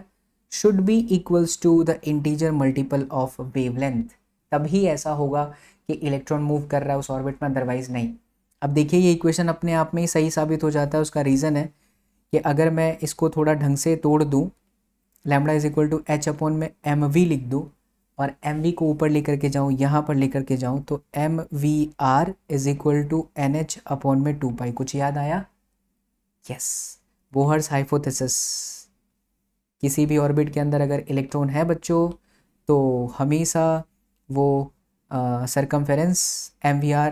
should be equals to the integer multiple of wavelength. तभी ऐसा होगा कि इलेक्ट्रॉन मूव कर रहा है उस ऑर्बिट में, अदरवाइज नहीं। अब देखिए ये इक्वेशन अपने आप में ही सही साबित हो जाता है। उसका रीज़न है कि अगर मैं इसको थोड़ा ढंग से तोड़ दूँ, lambda is equal to h upon में mv लिख दूँ और mv को ऊपर लेकर के जाऊँ, यहाँ पर लेकर के जाऊँ, तो mvr is equal to nh upon में 2π। कुछ याद आया? Yes, Bohr's hypothesis. किसी भी ऑर्बिट के अंदर अगर इलेक्ट्रॉन है बच्चों तो हमेशा वो circumference mvr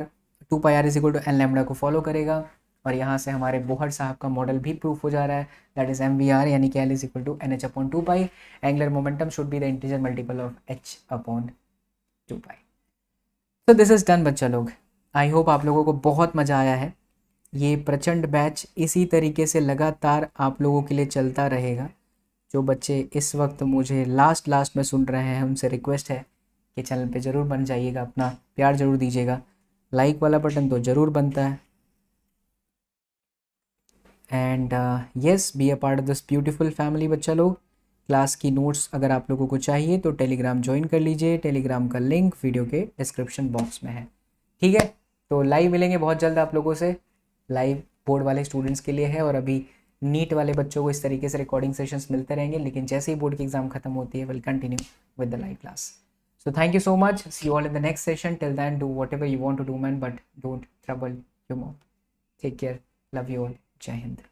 2πr is equal to N lambda को फॉलो करेगा। और यहाँ से हमारे बोहर साहब का मॉडल भी प्रूफ हो जा रहा है, दैट इज MVR यानी कि L is equal to NH/2 pi, angular momentum should be the integer multiple of H/2 pi. तो दिस इज डन बच्चा लोग। आई होप आप लोगों को बहुत मज़ा आया है। ये प्रचंड बैच इसी तरीके से लगातार आप लोगों के लिए चलता रहेगा। जो बच्चे इस वक्त मुझे लास्ट में सुन रहे हैं उनसे रिक्वेस्ट है कि चैनल पे ज़रूर बन जाइएगा, अपना प्यार ज़रूर दीजिएगा, लाइक वाला बटन तो ज़रूर बनता है। And yes, B a part of this beautiful family बच्चा लोग। क्लास की नोट्स अगर आप लोगों को चाहिए तो टेलीग्राम ज्वाइन कर लीजिए, टेलीग्राम का लिंक वीडियो के डिस्क्रिप्शन बॉक्स में है। ठीक है, तो लाइव मिलेंगे बहुत जल्द आप लोगों से। लाइव बोर्ड वाले स्टूडेंट्स के लिए है और अभी नीट वाले बच्चों को इस तरीके से रिकॉर्डिंग सेशंस मिलते रहेंगे, लेकिन जैसे ही बोर्ड की एग्जाम खत्म होती है will continue with the live class. So thank you so much. See you all in the next session. Till then, do whatever you want to do, man, but don't trouble your mom. Take care. Love you all. Jai Hind.